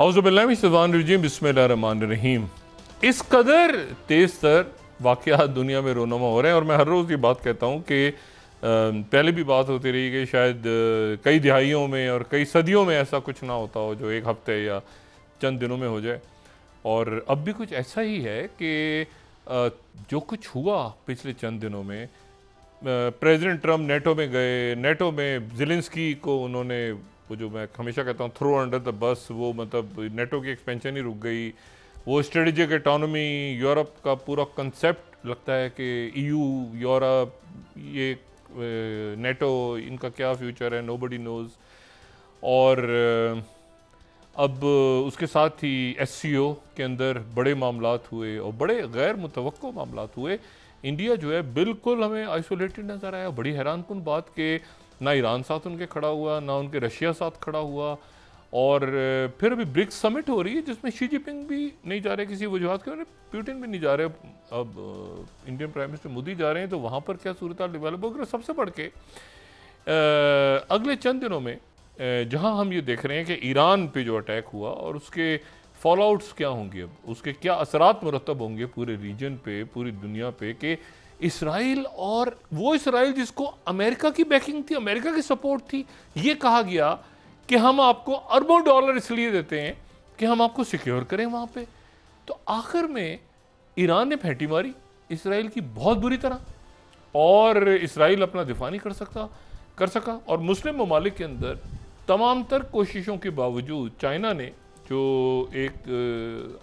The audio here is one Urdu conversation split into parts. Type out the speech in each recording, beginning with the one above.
اعوذ باللہ من الشیطان الرجیم بسم اللہ الرحمن الرحیم. اس قدر تیز تر واقعات دنیا میں رونما ہو رہے ہیں، اور میں ہر روز یہ بات کہتا ہوں کہ پہلے بھی بات ہوتی رہی کہ شاید کئی دہائیوں میں اور کئی صدیوں میں ایسا کچھ نہ ہوتا ہو جو ایک ہفتے یا چند دنوں میں ہو جائے، اور اب بھی کچھ ایسا ہی ہے کہ جو کچھ ہوا پچھلے چند دنوں میں. پریزیڈنٹ ٹرمپ نیٹو میں گئے، نیٹو میں زیلنسکی کو انہوں نے وہ جو میں ہمیشہ کہتا ہوں تھرو انڈر دا بس، وہ مطلب نیٹو کی ایکسپینشن ہی رک گئی. وہ اسٹریٹجک اٹانومی، یورپ کا پورا کنسیپٹ لگتا ہے کہ ای یو، یورپ، یہ نیٹو، ان کا کیا فیوچر ہے، نو بڈی نوز. اور اب اس کے ساتھ ہی ایس سی او کے اندر بڑے معاملات ہوئے اور بڑے غیر متوقع معاملات ہوئے. انڈیا جو ہے بالکل ہمیں آئسولیٹڈ نظر آیا. بڑی حیران کن بات کہ نہ ایران ساتھ ان کے کھڑا ہوا، نہ ان کے رشیا ساتھ کھڑا ہوا. اور پھر ابھی برکس سمٹ ہو رہی ہے جس میں شی جی پنگ بھی نہیں جا رہے کسی وجوہات کے، پیوٹن بھی نہیں جا رہے، اب انڈین پرائم منسٹر مودی جا رہے ہیں. تو وہاں پر کیا صورتحال ڈیولپ ہوگی؟ سب سے بڑھ کے اگلے چند دنوں میں جہاں ہم یہ دیکھ رہے ہیں کہ ایران پہ جو اٹیک ہوا اور اس کے فال آؤٹس کیا ہوں گے، اب اس کے کیا اثرات مرتب ہوں گے پورے ریجن پہ، پوری دنیا پہ، کہ اسرائیل، اور وہ اسرائیل جس کو امریکہ کی بیکنگ تھی، امریکہ کی سپورٹ تھی، یہ کہا گیا کہ ہم آپ کو اربوں ڈالر اس لیے دیتے ہیں کہ ہم آپ کو سیکیور کریں وہاں پہ. تو آخر میں ایران نے پھینٹی ماری اسرائیل کی بہت بری طرح، اور اسرائیل اپنا دفاع نہیں کر سکا. اور مسلم ممالک کے اندر تمام تر کوششوں کے باوجود چائنا نے جو ایک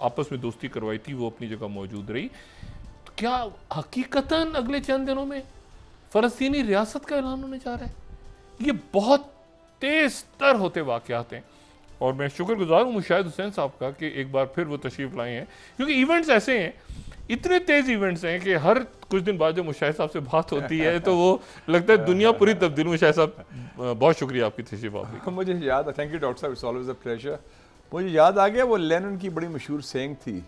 آپس میں دوستی کروائی تھی وہ اپنی جگہ موجود رہی. کیا حقیقتاً اگلے چند دنوں میں فلسطینی ریاست کا اعلان ہونے جا رہا ہے؟ یہ بہت تیز تر ہوتے واقعات ہیں، اور میں شکر گزار ہوں مشاہد حسین صاحب کا کہ ایک بار پھر وہ تشریف لائے ہیں، کیونکہ ایونٹس ایسے ہیں، اتنے تیز ایونٹس ہیں کہ ہر کچھ دن بعد جو مشاہد صاحب سے بات ہوتی ہے تو وہ لگتا ہے دنیا پوری تبدیل. مشاہد صاحب بہت شکریہ آپ کی تشریف آوری کا. مجھے یاد ہے، تھینک یو ڈاکٹر صاحب، اٹس آلویز اے پلیزر. مجھے یاد آ گیا وہ لینن کی بڑی مشہور سینگ تھی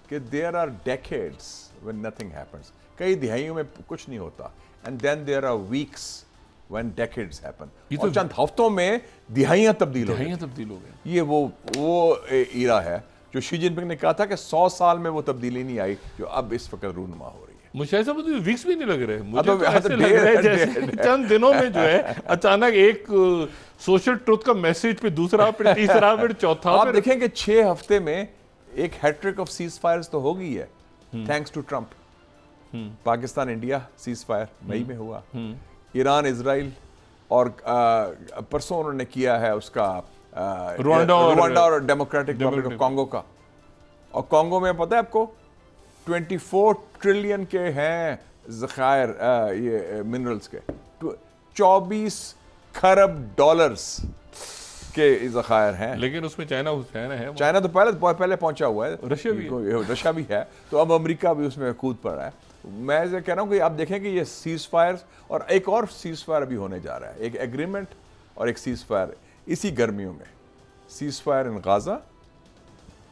کہ there are decades when nothing happens. کئی دہائیوں میں کچھ نہیں ہوتا. And then there are weeks when decades happen. اور چند ہفتوں میں دہائیاں تبدیل ہو گئی. یہ وہ ایرا ہے جو شی جن پنگ نے کہا تھا کہ 100 سال میں وہ تبدیلی نہیں آئی جو اب اس وقت رونما ہو رہی ہے. مجھے ایسا ویکس بھی نہیں لگ رہے، مجھے تو ایسے لگ رہا ہے جیسے چند دنوں میں جو ہے اچانک ایک سوشل ٹروتھ کا میسیج پہ دوسرا، پھر تیسرا، پھر چوتھا. آپ دیکھیں کہ 6 ہفتے میں ایک ہیٹرک آف سیز فائرز تو ہو گئی ہے thanks to Trump. Pakistan India ceasefire مئی میں ہوا، ایران اسرائیل، اور پرسوں انہوں نے کیا ہے اس کا روانڈا اور ڈیموکریٹک ریپبلک آف کانگو کا. اور کانگو میں پتہ ہے آپ کو 24 ٹریلین کے ہیں ذخائر یہ منرلز کے، 24 خرب ڈالرز کے ذخائر ہیں. لیکن اس میں چائنا ہے، چائنا تو پہلے پہنچا ہوا ہے، رشیا بھی ہے، تو اب امریکہ بھی اس میں کود پڑ رہا ہے. میں یہ کہہ رہا ہوں کہ آپ دیکھیں کہ یہ سیز فائر اور ایک اور سیز فائر ابھی ہونے جا رہا ہے، ایک ایگریمنٹ اور ایک سیز فائر اسی گرمیوں میں. Ceasefire in Gaza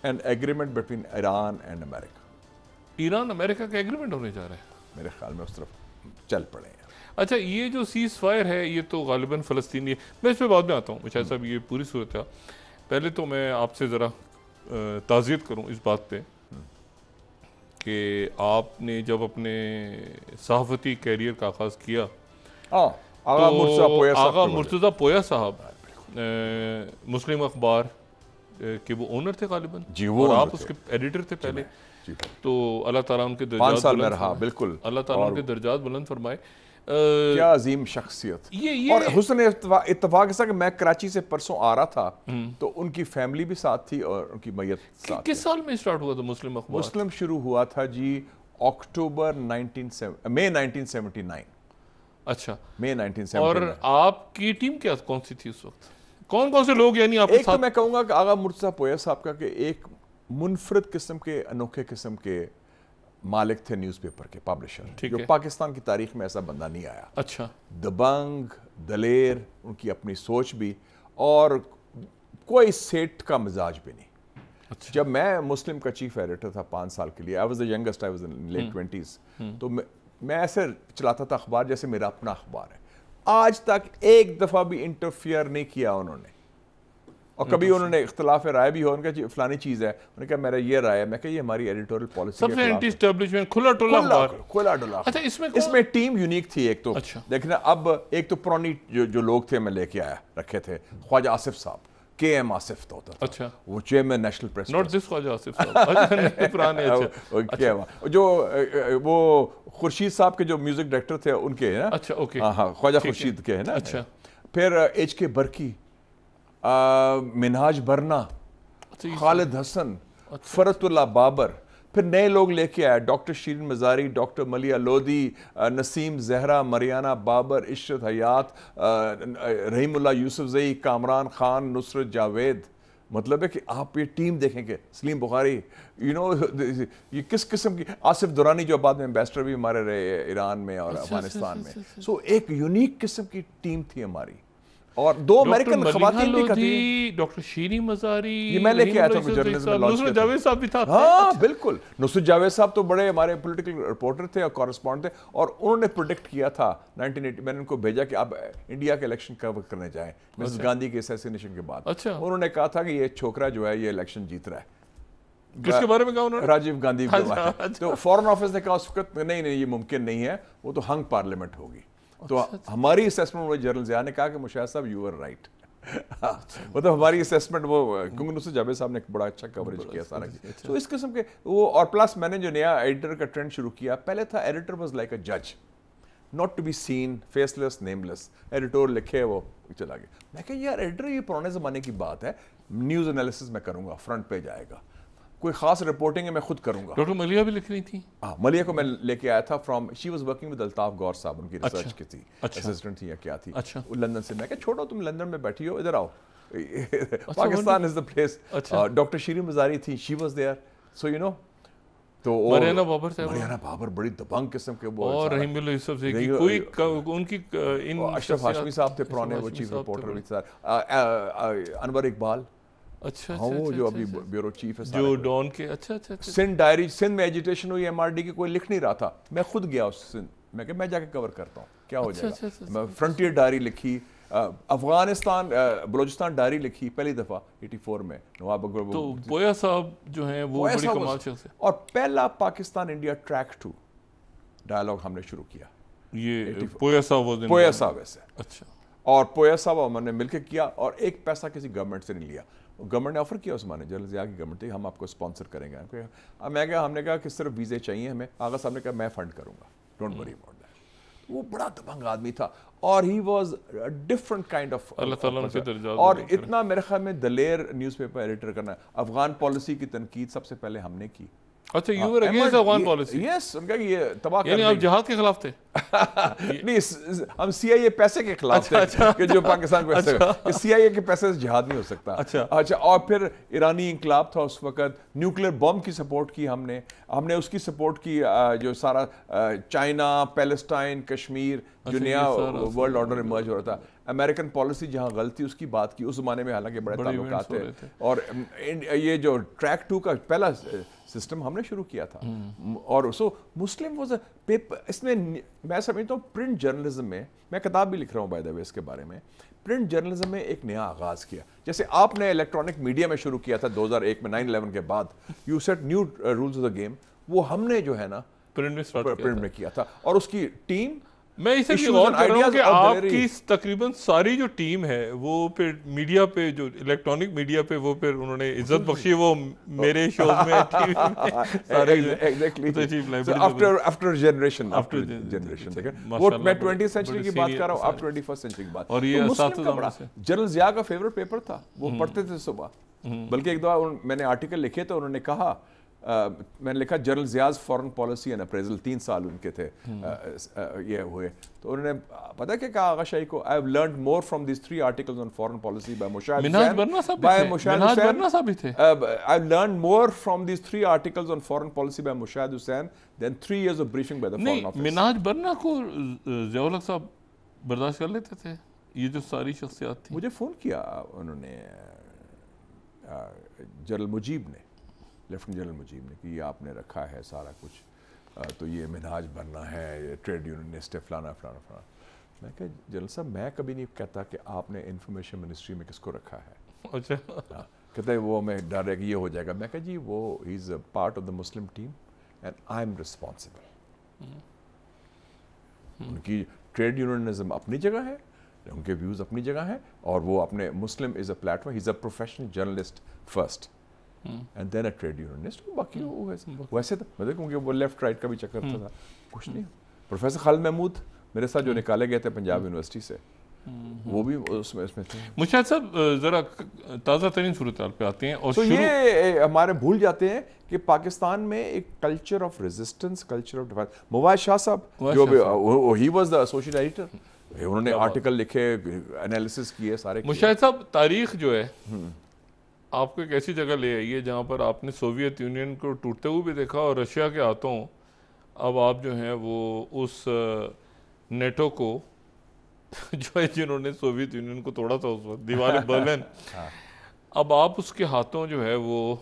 and agreement between Iran and America. Iran امریکہ کا ایگریمنٹ ہونے جا رہا ہے، میرے خیال میں اس طرف چل پڑے ہیں. اچھا، یہ جو سیز فائر ہے یہ تو غالباً فلسطینی ہے. میں اس پہ بعد میں آتا ہوں مشاہد صاحب، یہ پوری صورت ہے. پہلے تو میں آپ سے ذرا تعزیت کروں اس بات پہ کہ آپ نے جب اپنے صحافتی کیریئر کا آغاز کیا تو آغا مرتضیٰ پویا صاحب مسلم اخبار کے وہ اونر تھے غالباً، اور آپ اس کے ایڈیٹر تھے پہلے. تو اللہ تعالیٰ ان کے درجات بلند فرمائے. کیا عظیم شخصیت. اور حسن اتفاق ایسا کہ میں کراچی سے پرسوں آ رہا تھا تو ان کی فیملی بھی ساتھ تھی اور ان کی میت ساتھ. کس سال میں اسٹارٹ ہوا تھا مسلم اخبار؟ مسلم شروع ہوا تھا جی مئی 1979. اچھا، مئی 1979. اور آپ کی ٹیم کیا کون سی تھی اس وقت؟ کون سے لوگ یعنی آپ کے ساتھ؟ ایک تو میں کہوں گا کہ آغا مرتضیٰ پویا صاحب کا کہ ایک منفرد قسم کے، انوکھے قسم کے مالک تھے نیوز پیپر کے، پبلشر، جو پاکستان کی تاریخ میں ایسا بندہ نہیں آیا. اچھا، دبنگ، دلیر، ان کی اپنی سوچ بھی، اور کوئی سیٹ کا مزاج بھی نہیں. جب میں مسلم کا چیف ایڈیٹر تھا 5 سال کے لیے، I was the youngest, I was in late 20s، تو میں ایسے چلاتا تھا اخبار جیسے میرا اپنا اخبار ہے. آج تک ایک دفعہ بھی انٹرفیئر نہیں کیا انہوں نے. اور کبھی انہوں نے اختلاف رائے بھی ہو، ان کا فلانی چیز ہے، انہوں نے کہا میرا یہ رائے ہے، میں کہا یہ ہماری ایڈیٹورل پالیسی سب سے اینٹی اسٹیبلشمنٹ کھلا ڈلا. اچھا اس میں ٹیم یونیک تھی. ایک تو دیکھنا اب ایک تو پرانی جو لوگ تھے میں لے کے آیا رکھے تھے، خواجہ آصف صاحب، کے ایم آصف تو ہوتا تھا. اچھا وہ chairman national press. Not this Khawaja Asif صاحب پرانے. جو وہ خورشید صاحب کے جو میوزک ڈائریکٹر تھے ان کے نا. اچھا اوکے. ہاں خواجہ خورشید کے ہے نا. اچھا. پھر ایچ کے برکی، منہاج برنا، خالد حسن، فرت اللہ بابر. پھر نئے لوگ لے کے آئے، ڈاکٹر شیرین مزاری، ڈاکٹر ملیہ لودھی، نسیم زہرا، مریانہ بابر، عشرت حیات، رحیم اللہ یوسف زئی، کامران خان، نصرت جاوید. مطلب ہے کہ آپ یہ ٹیم دیکھیں گے، سلیم بخاری، یہ کس قسم کی، آصف دورانی جو بعد میں ایمبیسڈر بھی ہمارے رہے ایران میں اور افغانستان میں. سو ایک یونیک قسم کی ٹیم تھی ہماری. اور 2 امریکن خواتین بھی تھی، ڈاکٹر شیرین مزاری، یہ میں لے کے آیا تھا جرنلزم میں لانچ کیا. نصرت جاوید صاحب بھی تھا. ہاں بالکل، نصرت جاوید صاحب تو بڑے ہمارے پولیٹیکل رپورٹر تھے اور کورسپونڈنٹ تھے، اور انہوں نے پریڈکٹ کیا تھا 1980. میں نے ان کو بھیجا کہ آپ انڈیا کے الیکشن کور کرنے جائیں مسز گاندھی کے اسیسینیشن کے بعد. انہوں نے کہا تھا کہ یہ چھوکرا جو ہے یہ الیکشن جیت رہا ہے. کس کے بارے میں کہا انہوں نے؟ راجیو گاندھی کے بارے میں. تو فارن آفس نے کہا اس وقت نہیں یہ ممکن نہیں ہے، وہ تو ہنگ پارلیمنٹ ہوگی. تو ہماری اسیسمنٹ میں جنرل ضیاء نے کہا کہ مشاہد صاحب یو آر رائٹ. مطلب ہماری اسیسمنٹ وہ کیونکہ نصرت جاوید صاحب نے بڑا اچھا کوریج کیا سارا. تو اس قسم کے وہ، اور پلس میں نے جو نیا ایڈیٹر کا ٹرینڈ شروع کیا، پہلے تھا ایڈیٹر واز لائک اے جج، not to be seen, faceless, nameless. Editor لکھے وہ چلا گیا. میں کہ یار ایڈیٹر یہ پرانے زمانے کی بات ہے، نیوز انالیسس میں کروں گا، فرنٹ پیج آئے گا، کوئی خاص رپورٹنگ ہے میں خود کروں گا. ڈاکٹر ملیہ بھی لکھ رہی تھی. ہاں ملیہ کو میں لے کے آیا تھا from, she was working with Altaf غور صاحب، ان کی ریسرچ کی تھی، اسسٹنٹ تھی یا کیا تھی لندن سے. میں کہ چھوڑو تم لندن میں بیٹھی ہو، ادھر آؤ، Pakistan is the place. Doctor Shireen Mazari تھی، she was there. So you know, تو مریانہ بابر صاحب، مریانہ بابر بڑی دبنگ قسم کے، اور رحیم اللہ یوسف زئی کی کوئی ان کی، اشرف ہاشمی صاحب تھے پرانے وہ چیف رپورٹر بھی تھے، انور اقبال. اچھا وہ جو ابھی بیورو چیف ہے جو ڈان کے. اچھا. سندھ ڈائری، سندھ میں ایجیٹیشن ہوئی ایم آر ڈی کی، کوئی لکھ نہیں رہا تھا، میں خود گیا اس سندھ، میں کہ میں جا کے کور کرتا ہوں کیا ہو جائے گا. میں فرنٹیئر ڈائری لکھی، افغانستان بلوچستان ڈائری لکھی پہلی دفعہ 84 میں، نواب اکبر. تو پویا صاحب جو ہیں وہ بڑی کمال شخص ہے. اور پہلا پاکستان انڈیا ٹریک 2 ڈائلاگ ہم نے شروع کیا، یہ پویا صاحب ایسے. اچھا. اور پویا صاحب ہم نے مل کے کیا، اور ایک پیسہ کسی گورنمنٹ سے نہیں لیا. گورنمنٹ نے آفر کیا اس زمانے، جنرل ضیاء کی گورنمنٹ تھی، ہم آپ کو اسپانسر کریں گے. ہم نے کہا کہ صرف ویزے چاہیے ہمیں. آغا صاحب نے کہا میں فنڈ کروں گا، ڈونٹ وری اباؤٹ دیٹ. وہ بڑا دبنگ آدمی تھا، اور he was different kind of, اللہ تعالیٰ کے درجات. اور اتنا میرے خیال میں دلیر نیوز پیپر ایڈیٹر کرنا. افغان پالیسی کی تنقید سب سے پہلے ہم نے کی. اچھا، you were against Afghan policy? Yes, ان کا یہ تباہ یعنی آپ جہاد کے خلاف تھے؟ نہیں، ہم سی آئی اے پیسے کے خلاف تھے کہ جو پاکستان کو پیسے، کہ سی آئی اے کے پیسے سے جہاد نہیں ہو سکتا. اچھا. اور پھر ایرانی انقلاب تھا اس وقت، نیوکلیر بم کی سپورٹ کی ہم نے اس کی سپورٹ کی جو سارا چائنا، پیلسٹائن، کشمیر، جو نیا ورلڈ آرڈر ایمرج ہو رہا تھا. امریکن پالیسی جہاں غلطی اس کی بات کی اس زمانے میں، حالانکہ بڑے تعلقات تھے. اور یہ جو ٹریک 2 کا پہلا سسٹم ہم نے شروع کیا تھا. اور سو مسلم واز اے پیپر. اس میں میں سمجھتا ہوں پرنٹ جرنلزم میں کتاب بھی لکھ رہا ہوں بائی دا وے اس کے بارے میں. پرنٹ جرنلزم میں ایک نیا آغاز کیا، جیسے آپ نے الیکٹرانک میڈیا میں شروع کیا تھا 2001 میں 9/11 کے بعد، you set new rules of the game. وہ ہم نے جو ہے نا پرنٹ میں کیا تھا، اور اس کی ٹیم. میں اسے بھی غور کر رہا ہوں کہ آپ کی تقریباً ساری جو ٹیم ہے وہ پھر میڈیا پہ، جو الیکٹرانک میڈیا پہ، وہ پھر انہوں نے عزت بخشی، وہ میرے شوز میں آفٹر جنریشن وہ میں 20th سینچری کی بات کر رہا ہوں، آپ 21st سینچری کی بات. اور یہ جنرل ضیاء کا فیوریٹ پیپر تھا، وہ پڑھتے تھے صبح. بلکہ ایک دفعہ میں نے آرٹیکل لکھے تو انہوں نے کہا، میں نے لکھا general Zia's foreign policy and appraisal, 3 سال ان کے تھے یہ ہوئے. تو انہوں نے پتہ کیا کہا آغا شاہی کو، I have learned more from these 3 articles on foreign policy by Mushahed Hussain. منہاج برنا صاحب بھی تھے. I've learned more from these 3 articles on foreign policy by Mushahed Hussain than 3 years of briefing by the foreign office. منہاج برنا کو ضیاء الحق صاحب برداشت کر لیتے تھے؟ یہ جو ساری شخصیات تھیں. مجھے فون کیا انہوں نے، جنرل مجیب نے، لیفٹنٹ جنرل مجیب نے، کہ یہ آپ نے رکھا ہے سارا کچھ، تو یہ منہاج بننا ہے، ٹریڈ یونینسٹ ہے، فلانا فلانا فلانا. میں کہ جنرل صاحب میں کبھی نہیں کہتا کہ آپ نے انفارمیشن منسٹری میں کس کو رکھا ہے. اچھا کہتے ہیں وہ ہمیں ڈر ہے کہ یہ ہو جائے گا. میں کہا جی وہ he is a part of the Muslim team and I am responsible. ان کی ٹریڈ یونینزم اپنی جگہ ہے, ان کے ویوز اپنی جگہ ہیں, اور وہ اپنے مسلم is a platform, he is a professional journalist first and then a trade unionist. باقی ویسے تو میں دیکھوں کہ وہ لیفٹ رائٹ کا بھی چکر تھا, کچھ نہیں. پروفیسر خالد محمود میرے ساتھ جو نکالے گئے تھے پنجاب یونیورسٹی سے, وہ بھی اس میں تھے. مشاہد صاحب ذرا تازہ ترین صورتحال پہ آتے ہیں. اور تو یہ ہمارے بھول جاتے ہیں کہ پاکستان میں ایک culture of resistance, culture of defence. مواد شاہ صاحب جو he was the associate editor, انہوں نے آرٹیکل لکھے, انالیسس کیے سارے. مشاہد صاحب تاریخ جو ہے آپ کو ایک ایسی جگہ لے آئی ہے جہاں پر آپ نے سوویت یونین کو ٹوٹتے ہوئے بھی دیکھا, اور رشیا کے ہاتھوں اب آپ جو ہیں وہ اس نیٹو کو جو ہے جنہوں نے سوویت یونین کو توڑا تھا اس وقت, دیوار برلن, اب آپ اس کے ہاتھوں جو ہے وہ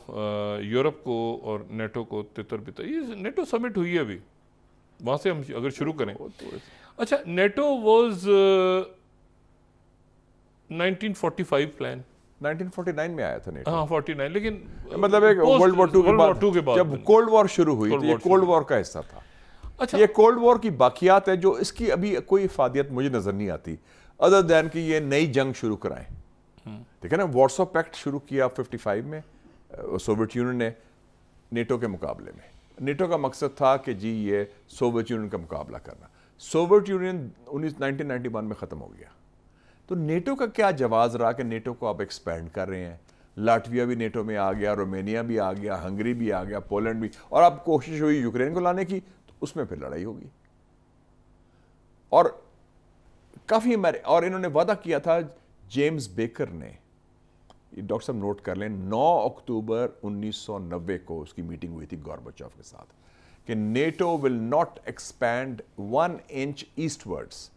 یورپ کو اور نیٹو کو تتر بتا. یہ نیٹو سمٹ ہوئی ہے ابھی, وہاں سے ہم اگر شروع کریں. اچھا, نیٹو واز 1945 پلان, 1949 میں آیا تھا نیٹو. ہاں 49, لیکن مطلب ایک ورلڈ وار 2 کے بعد جب کولڈ وار شروع ہوئی تو یہ کولڈ وار کا حصہ تھا. اچھا, یہ کولڈ وار کی باقیات ہے جو اس کی ابھی کوئی افادیت مجھے نظر نہیں آتی ادر دین کہ یہ نئی جنگ شروع کرائیں. ٹھیک ہے نا, وارسو پیکٹ شروع کیا 55 میں سوویت یونین نے نیٹو کے مقابلے میں. نیٹو کا مقصد تھا کہ جی یہ سوویت یونین کا مقابلہ کرنا. سوویت یونین 1991 میں ختم ہو گیا. تو نیٹو کا کیا جواز رہا کہ نیٹو کو آپ ایکسپینڈ کر رہے ہیں. لاٹویا بھی نیٹو میں آ گیا, رومینیا بھی آ گیا, ہنگری بھی آ گیا, پولینڈ بھی, اور اب کوشش ہوئی یوکرین کو لانے کی, اس میں پھر لڑائی ہوگی. اور کافی اور انہوں نے وعدہ کیا تھا, جیمز بیکر نے, ڈاکٹر صاحب نوٹ کر لیں, 9 اکتوبر 1990 کو اس کی میٹنگ ہوئی تھی گورباچوف کے ساتھ, کہ NATO will not expand 1 inch eastwards.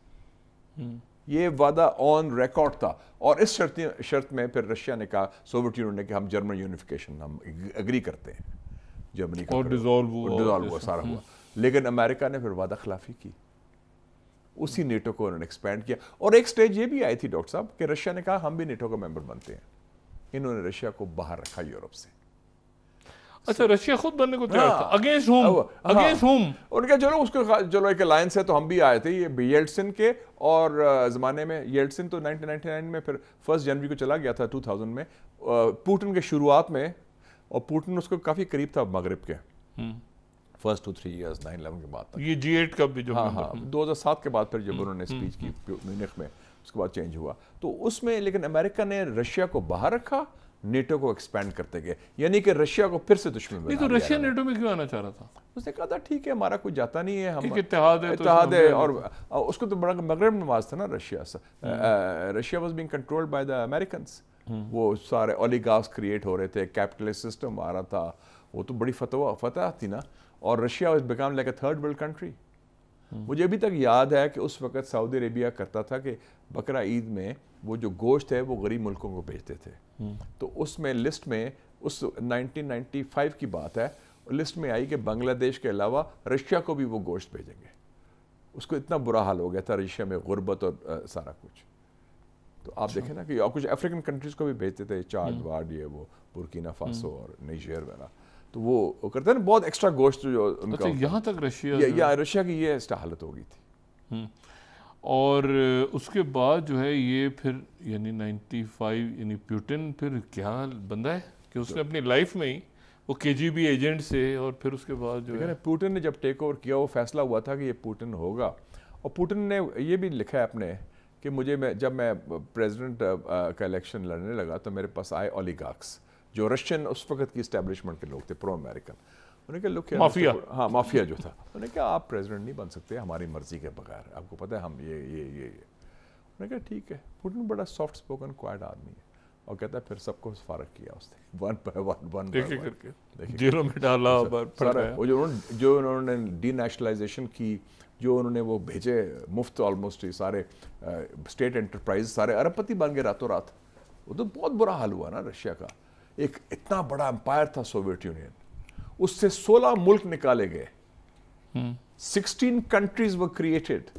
یہ وعدہ آن ریکارڈ تھا. اور اس شرط میں پھر رشیا نے کہا, سوویت یونین نے, کہ ہم جرمن یونیفیکیشن ہم اگری کرتے ہیں, جرمنی کا ڈیزالو ہوا, سارا ہوا. لیکن امریکہ نے پھر وعدہ خلافی کی, اسی نیٹو کو انہوں نے ایکسپینڈ کیا. اور ایک سٹیج یہ بھی آئی تھی ڈاکٹر صاحب کہ رشیا نے کہا ہم بھی نیٹو کا ممبر بنتے ہیں. انہوں نے رشیا کو باہر رکھا یورپ سے. اچھا, رشیا خود بننے کو تیار تھا, اگینسٹ ہوم. ان کا چلو اس کو چلو ایک الائنس ہے, تو ہم بھی آئے تھے. یہ یلٹسن کے اور زمانے میں, یلٹسن تو 1999 میں, پھر 1 جنوری کو چلا گیا تھا 2000 میں, پوٹن کے شروعات میں, اور پوٹن اس کو کافی قریب تھا مغرب کے. فرسٹ 2-3 ایئرز 9/11 کے بعد. یہ G8 کا بھی جو 2007 کے بعد پھر جب انہوں نے اسپیچ کی میونخ میں, اس کے بعد چینج ہوا. تو اس میں لیکن امریکہ نے رشیا کو باہر رکھا, نیٹو کو ایکسپینڈ کرتے گئے, یعنی کہ رشیا کو پھر سے دشمن بنا دیا. تو رشیا نیٹو میں کیوں آنا چاہ رہا تھا؟ اس نے کہا تھا ٹھیک ہے ہمارا کوئی جاتا نہیں ہے, ہم اتحاد ہے. اور اس کو تو بڑا مغرب نواز تھا نا رشیا سے. Russia was being controlled by the Americans. وہ سارے اولیگارکس کریٹ ہو رہے تھے, کیپٹلسٹ سسٹم آ رہا تھا, وہ تو بڑی فتح تھی نا. اور Russia was become like a third world country. مجھے ابھی تک یاد ہے کہ اس وقت سعودی عربیہ کرتا تھا کہ بقرہ عید میں وہ جو گوشت ہے وہ غریب ملکوں کو بھیجتے تھے. تو اس میں لسٹ میں, اس 1995 کی بات ہے, لسٹ میں آئی کہ بنگلہ دیش کے علاوہ رشیا کو بھی وہ گوشت بھیجیں گے. اس کو اتنا برا حال ہو گیا تھا رشیا میں, غربت اور سارا کچھ. تو آپ دیکھیں نا کہ کچھ افریقن کنٹریز کو بھی بھیجتے تھے, چاڈ واڈ, یہ وہ بورکینا فاسو اور نائجر وغیرہ. تو وہ کرتے ہیں نا بہت ایکسٹرا گوشت جو ان کا. یہاں تک رشیا کی یہ حالت ہو گئی تھی. اور اس کے بعد جو ہے یہ پھر یعنی 95 یعنی پیوٹن پھر کیا بندہ ہے کہ اس نے اپنی لائف میں ہی وہ KGB ایجنٹ سے, اور پھر اس کے بعد جو ہے پوٹن نے جب ٹیک اوور کیا, وہ فیصلہ ہوا تھا کہ یہ پوٹن ہوگا. اور پوٹن نے یہ بھی لکھا ہے اپنے کہ جب میں پریزیڈنٹ کا الیکشن لڑنے لگا تو میرے پاس آئے اولیگارکس جو رشین اس وقت کی اسٹیبلشمنٹ کے لوگ تھے, پرو امریکن. انہوں نے کہا مافیا, ہاں مافیا جو تھا. انہوں نے کہا آپ پریزیڈنٹ نہیں بن سکتے ہماری مرضی کے بغیر, آپ کو پتہ ہے ہم یہ. انہوں نے کہا ٹھیک ہے. پوٹن بڑا سافٹ اسپوکن کوائٹ آدمی ہے, اور کہتا ہے پھر سب کو فارغ کیا اس نے, ون بائی ون جیلوں میں ڈالا. جو انہوں نے ڈی نیشنلائزیشن کی, جو انہوں نے وہ بھیجے مفت آلموسٹ سارے اسٹیٹ انٹرپرائز, سارے ارب پتی بن گئے راتوں رات. وہ تو بہت برا حال ہوا نا رشیا کا. ایک اتنا بڑا امپائر تھا سوویت یونین, اس سے 16 ملک نکالے گئے, 16 کنٹریز ور کریٹڈ.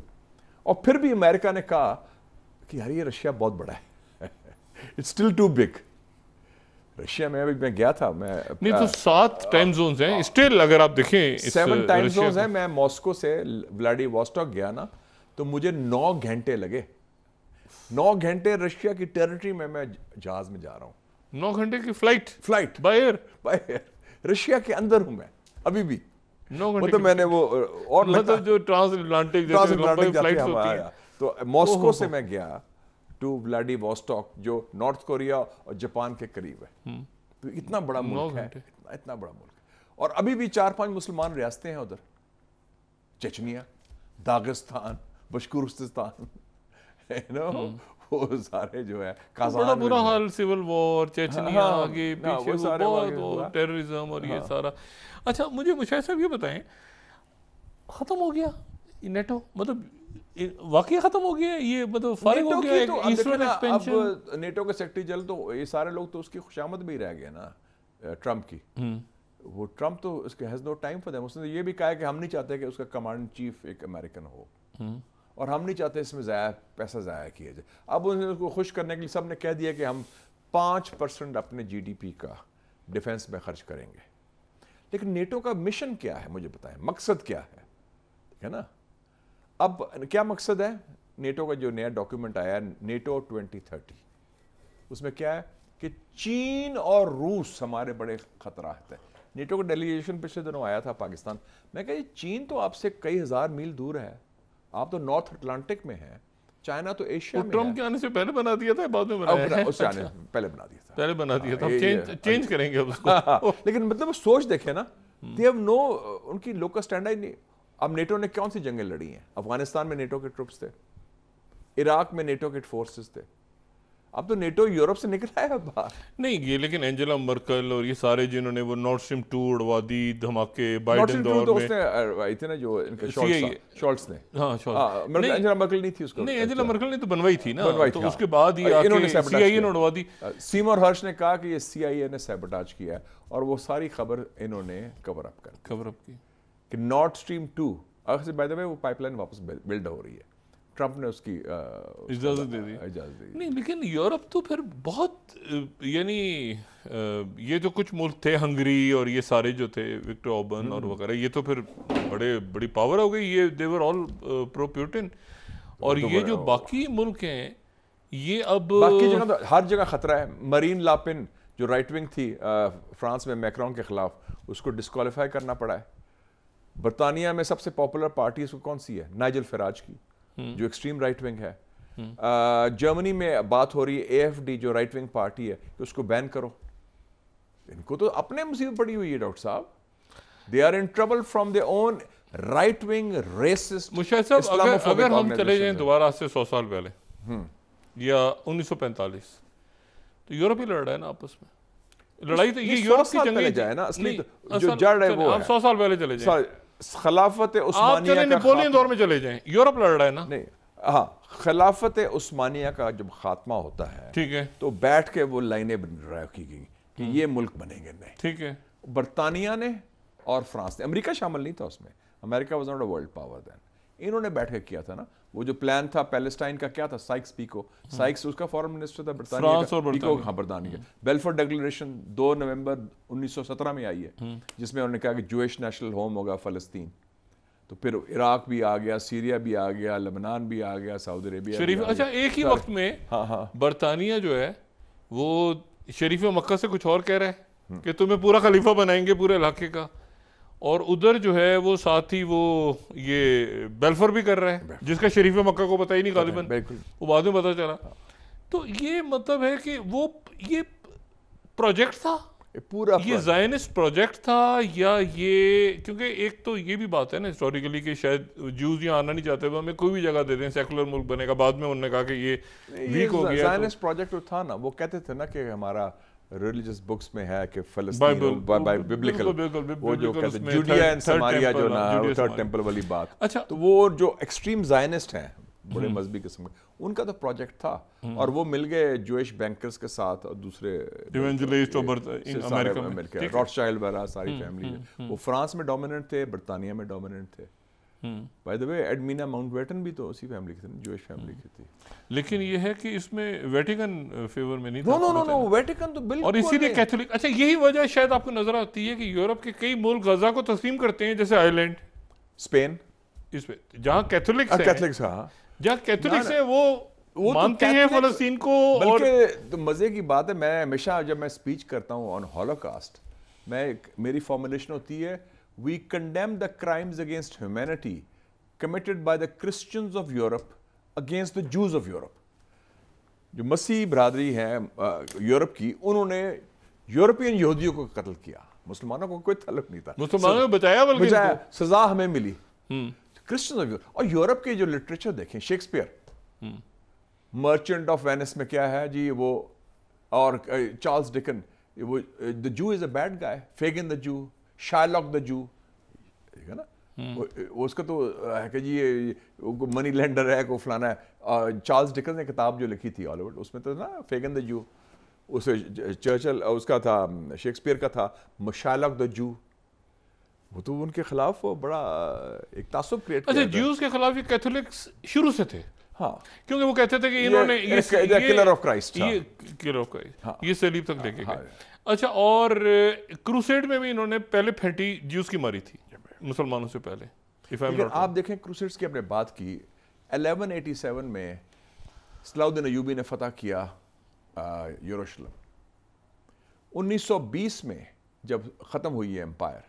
اور پھر بھی امریکہ نے کہا کہ یار یہ رشیا بہت بڑا ہے, it's still too big. Russia میں ابھی میں گیا تھا, میں نہیں تو 7 ٹائم زونز ہیں اسٹل, اگر آپ دیکھیں 7 ٹائم زونز ہیں. میں ماسکو سے ولاڈی واسٹاک گیا نا تو مجھے 9 گھنٹے لگے. 9 گھنٹے رشیا کی ٹیریٹری میں جہاز میں جا رہا ہوں. 9 گھنٹے کی فلائٹ بائی ایئر رشیا کے اندر ہوں میں ابھی بھی. 9 گھنٹے مطلب میں نے وہ اور مطلب جو ٹرانس اٹلانٹک جیسے لمبی فلائٹس ہوتی ہیں. تو ماسکو سے میں گیا ٹو ولاڈی واسٹاک جو نارتھ کوریا اور جاپان کے قریب ہے. تو اتنا بڑا ملک ہے, اتنا بڑا ملک ہے. اور ابھی بھی 4-5 مسلمان ریاستیں ہیں ادھر, چچنیا, داغستان, بشکورستان, وہ سارے جو ہے بڑا برا حال, سول وار, چچنیا آگے پیچھے, بہت ٹیررزم اور یہ سارا. اچھا مجھے مشاہد صاحب یہ بتائیں, ختم ہو گیا نیٹو, مطلب واقعی ختم ہو گیا یہ, مطلب فارغ ہو گیا ایسٹرن ایکسپینشن؟ اب نیٹو کے سیکرٹری جنرل تو یہ سارے لوگ تو اس کی خوشامد بھی رہ گئے نا ٹرمپ کی. وہ ٹرمپ تو اس کے has no time for them. اس نے یہ بھی کہا کہ ہم نہیں چاہتے کہ اس کا کمانڈ چیف ایک امریکن ہو, اور ہم نہیں چاہتے اس میں پیسہ ضائع کیا جائے. اب انہوں نے اس کو خوش کرنے کے لیے سب نے کہہ دیا کہ ہم 5% اپنے جی ڈی پی کا ڈیفنس میں خرچ کریں گے. لیکن نیٹو کا مشن کیا ہے مجھے بتائیں, مقصد کیا ہے نا؟ اب کیا مقصد ہے نیٹو کا؟ جو نیا ڈاکیومنٹ آیا ہے نیٹو 2030, اس میں کیا ہے کہ چین اور روس ہمارے بڑے خطرات ہیں. نیٹو کا ڈیلیگیشن پچھلے دنوں آیا تھا پاکستان. میں کہا یہ چین تو آپ سے کئی ہزار میل دور ہے, آپ تو نارتھ اٹلانٹک میں ہیں, چائنا تو ایشیا میں ہے. ٹرمپ کے آنے سے پہلے بنا دیا تھا, بعد میں بنایا ہے؟ اس سے آنے سے پہلے بنا دیا تھا. پہلے بنا دیا تھا, چینج کریں گے اب اس کو. لیکن مطلب سوچ دیکھیں نا, they have no, ان کی لوکل اسٹینڈ ہی نہیں. اب نیٹو نے کون سی جنگیں لڑی ہیں؟ افغانستان میں نیٹو کے ٹروپس تھے, عراق میں نیٹو کے فورسز تھے. اب تو نیٹو یورپ سے نکلا ہے باہر. نہیں یہ لیکن اینجلا مرکل اور یہ سارے جنہوں نے وہ نارڈ اسٹریم 2 اڑوا دی دھماکے بائیڈن دور میں, اتنے جو ان کے شولٹس نے, اینجلا مرکل نہیں تھی اس کو, نہیں اینجلا مرکل نے تو بنوائی تھی نا, تو اس کے بعد ہی انہوں نے سی آئی اے نے اڑوا دی. سیمور ہرش نے کہا کہ یہ سی آئی اے نے سیبوٹاج کیا ہے, اور وہ ساری خبر انہوں نے کور اپ کی کہ نارڈ اسٹریم 2 اگر بائی دا وے وہ پائپ لائن واپس بلڈ ہو رہی ہے. ٹرمپ نے اس کی اجازت دے دی. نہیں لیکن یورپ تو پھر بہت, یعنی یہ جو کچھ ملک تھے ہنگری اور یہ سارے جو تھے وکٹر اوربن اور وغیرہ, یہ تو پھر بڑی پاور ہو گئی, یہ دے ور آل پرو پیوٹن. اور یہ جو باقی ملک ہیں یہ اب باقی جگہ ہر جگہ خطرہ ہے. مرین لاپن جو رائٹ ونگ تھی فرانس میں میکرون کے خلاف, اس کو ڈسکوالیفائی کرنا پڑا ہے. برطانیہ میں سب سے پاپولر پارٹی اس کو کون سی ہے؟ نائجل فراج کی, جو ایکسٹریم رائٹ ونگ ہے. جرمنی میں بات ہو رہی ہے اے ایف ڈی جو رائٹ ونگ پارٹی ہے کہ اس کو بین کرو. ان کو تو اپنے مصیبت پڑی ہوئی ہے ڈاکٹر صاحب. They are in trouble from the own right wing racist. Mushahid صاحب اگر ہم چلے جائیں دوبارہ سے 100 سال پہلے یا 1945, تو یورپ ہی لڑ رہا ہے نا آپس میں. لڑائی تو یہ یورپ کی جنگیں جائے نا, اصلی جو جڑ ہے وہ 100 سال پہلے چلے جائیں. خلافت عثمانیہ کا نیپولین دور میں چلے جائیں, یورپ لڑ رہا ہے نا. نہیں ہاں, خلافت عثمانیہ کا جب خاتمہ ہوتا ہے ٹھیک ہے, تو بیٹھ کے وہ لائنیں ڈرا کی گئی کہ یہ ملک بنیں گے. نہیں ٹھیک ہے, برطانیہ نے اور فرانس نے, امریکہ شامل نہیں تھا اس میں, America was not a world power then. انہوں نے بیٹھ کے کیا تھا نا وہ جو پلان تھا پیلسٹائن کا, کیا تھا؟ Sykes pico. سائکس اس کا فارن منسٹر تھا برطانیہ کا, پیکو ہاں برطانیہ کا. بیلفور ڈیکلریشن 2 نومبر 1917 میں آئی ہے, جس میں انہوں نے کہا کہ جوئش نیشنل ہوم ہوگا فلسطین. تو پھر عراق بھی آ گیا, سیریا بھی آ گیا, لبنان بھی آ گیا, سعودی عربیہ شریف. اچھا ایک ہی وقت میں برطانیہ جو ہے وہ شریف مکہ سے کچھ اور کہہ رہا ہے کہ تمہیں پورا خلیفہ بنائیں گے پورے علاقے کا, اور ادھر جو ہے وہ ساتھ ہی وہ یہ بیلفور بھی کر رہا ہے, جس کا شریف مکہ کو پتہ ہی نہیں غالباً, وہ بعد میں پتہ چلا. تو یہ مطلب ہے کہ وہ یہ پروجیکٹ تھا پورا, یہ زائنسٹ پروجیکٹ تھا یا یہ, کیونکہ ایک تو یہ بھی بات ہے نا ہسٹوریکلی کہ شاید جوز یہاں آنا نہیں چاہتے, ہمیں کوئی بھی جگہ دے دیں سیکولر ملک بنے گا. بعد میں انہوں نے کہا کہ یہ ویک ہو گیا. زائنسٹ پروجیکٹ جو تھا نا, وہ کہتے تھے نا کہ ہمارا ریلیجس بکس میں ہے کہ فلسطین بائبلیکل, وہ جو کہتے ہیں جوڈیا اینڈ سماریا جو نا تھرڈ ٹیمپل والی بات. اچھا تو وہ جو ایکسٹریم زائنسٹ ہیں بڑے مذہبی قسم کے, ان کا تو پروجیکٹ تھا, اور وہ مل گئے جوئش بینکرز کے ساتھ اور دوسرے ایونجلسٹ امریکہ, راٹ چائلڈ وغیرہ ساری فیملی. وہ فرانس میں ڈومیننٹ تھے, برطانیہ میں ڈومیننٹ تھے. By the way Edwina Mountbatten بھی تو اسی فیملی کی تھی, جوئش فیملی کی تھی. لیکن یہ ہے کہ اس میں ویٹیکن فیور میں نہیں تھا. نو ویٹیکن تو بالکل, اور اسی لیے کیتھولک. اچھا یہی وجہ شاید آپ کو نظر آتی ہے کہ یورپ کے کئی ملک غزہ کو تسلیم کرتے ہیں, جیسے آئرلینڈ, اسپین, اس پہ جہاں کیتھولکس ہیں وہ مانتے ہیں فلسطین کو. بلکہ مزے کی بات ہے, میں ہمیشہ جب میں اسپیچ کرتا ہوں آن ہولوکاسٹ, میری فارمولیشن ہوتی ہے we condemn the crimes against humanity committed by the Christians of Europe against the Jews of Europe. جو مسیح برادری ہے یورپ کی, انہوں نے یورپین یہودیوں کو قتل کیا, مسلمانوں کو کوئی تعلق نہیں تھا, مسلمانوں کو بچایا, سزا ہمیں ملی. Christians of Europe. اور یورپ کے جو لٹریچر دیکھیں, شیکسپیئر, مرچنٹ آف وینس میں کیا ہے جی وہ, اور چارلز ڈکن, وہ the Jew is a bad guy, Fagin the Jew, شارلوک دا جو, ٹھیک ہے نا, اس کا تو ہے کہ جی منی لینڈر ہے, کو فلانا ہے. چارلز ڈکن نے کتاب جو لکھی تھی آلیوڈ, اس میں تو نا فیگن دا جو, اسے چرچل اس کا تھا, شیکسپیئر کا تھا شارلوک دا جو, وہ تو ان کے خلاف بڑا ایک تعصب کریٹ کیا. اچھا جیوز کے خلاف یہ کیتھولکس شروع سے تھے, ہاں, کیونکہ وہ کہتے تھے کہ انہوں نے کلر آف کرائسٹ, یہ صلیب تک لے کے گئے. اچھا, اور کروسیڈ میں بھی انہوں نے پہلے پھینٹی جیوز کی ماری تھی مسلمانوں سے پہلے. لیکن آپ دیکھیں کروسیڈز کی آپ نے بات کی, 1187 میں صلاح الدین ایوبی نے فتح کیا یروشلم. 1920 میں جب ختم ہوئی ہے empire,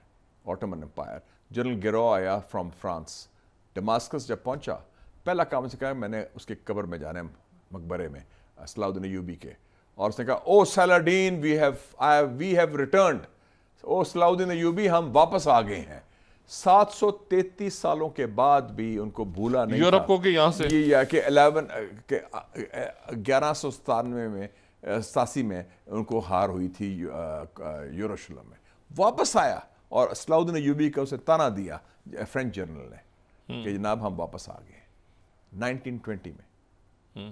Ottoman empire, general Gouraud آیا فرام فرانس, ڈماسکس جب پہنچا, پہلا کام سے کہا میں نے اس کے قبر میں جانا ہے, مقبرے میں صلاح الدین ایوبی کے, اور اس نے کہا او سیلاڈین وی ہیو ریٹرنڈ, او صلاح الدین ایوبی ہم واپس آ گئے ہیں. 733 سالوں کے بعد بھی ان کو بھولا نہیں یورپ کو کہ یہاں سے یہ کہ 1197 میں 87 میں ان کو ہار ہوئی تھی یروشلم میں. واپس آیا اور صلاح الدین ایوبی کا اسے تانا دیا فرینچ جنرل نے کہ جناب ہم واپس آ گئے 1920 میں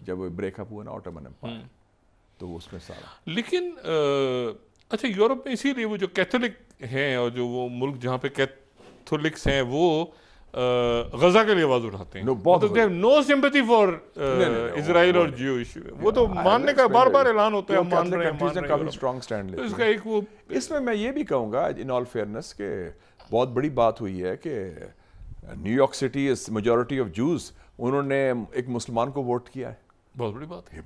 جب وہ بریک اپ ہوا نا آٹومن امپائر, تو اس میں سارا. لیکن اچھا یورپ میں اسی لیے وہ جو کیتھولک ہیں اور جو وہ ملک جہاں پہ کیتھولکس ہیں وہ غزہ کے لیے آواز اٹھاتے ہیں, نو سمپیتھی فار اسرائیل اور جیوش, وہ تو ماننے کا بار بار اعلان ہوتا ہے, ہم مان رہے ہیں, کافی اسٹرانگ سٹینڈ لیتے ہیں. اس کا ایک وہ, اس میں یہ بھی کہوں گا ان آل فیئرنس کہ بہت بڑی بات ہوئی ہے کہ New York City is majority of Jews, انہوں نے ایک مسلمان کو ووٹ کیا ہے. بہت بڑی بات ہے.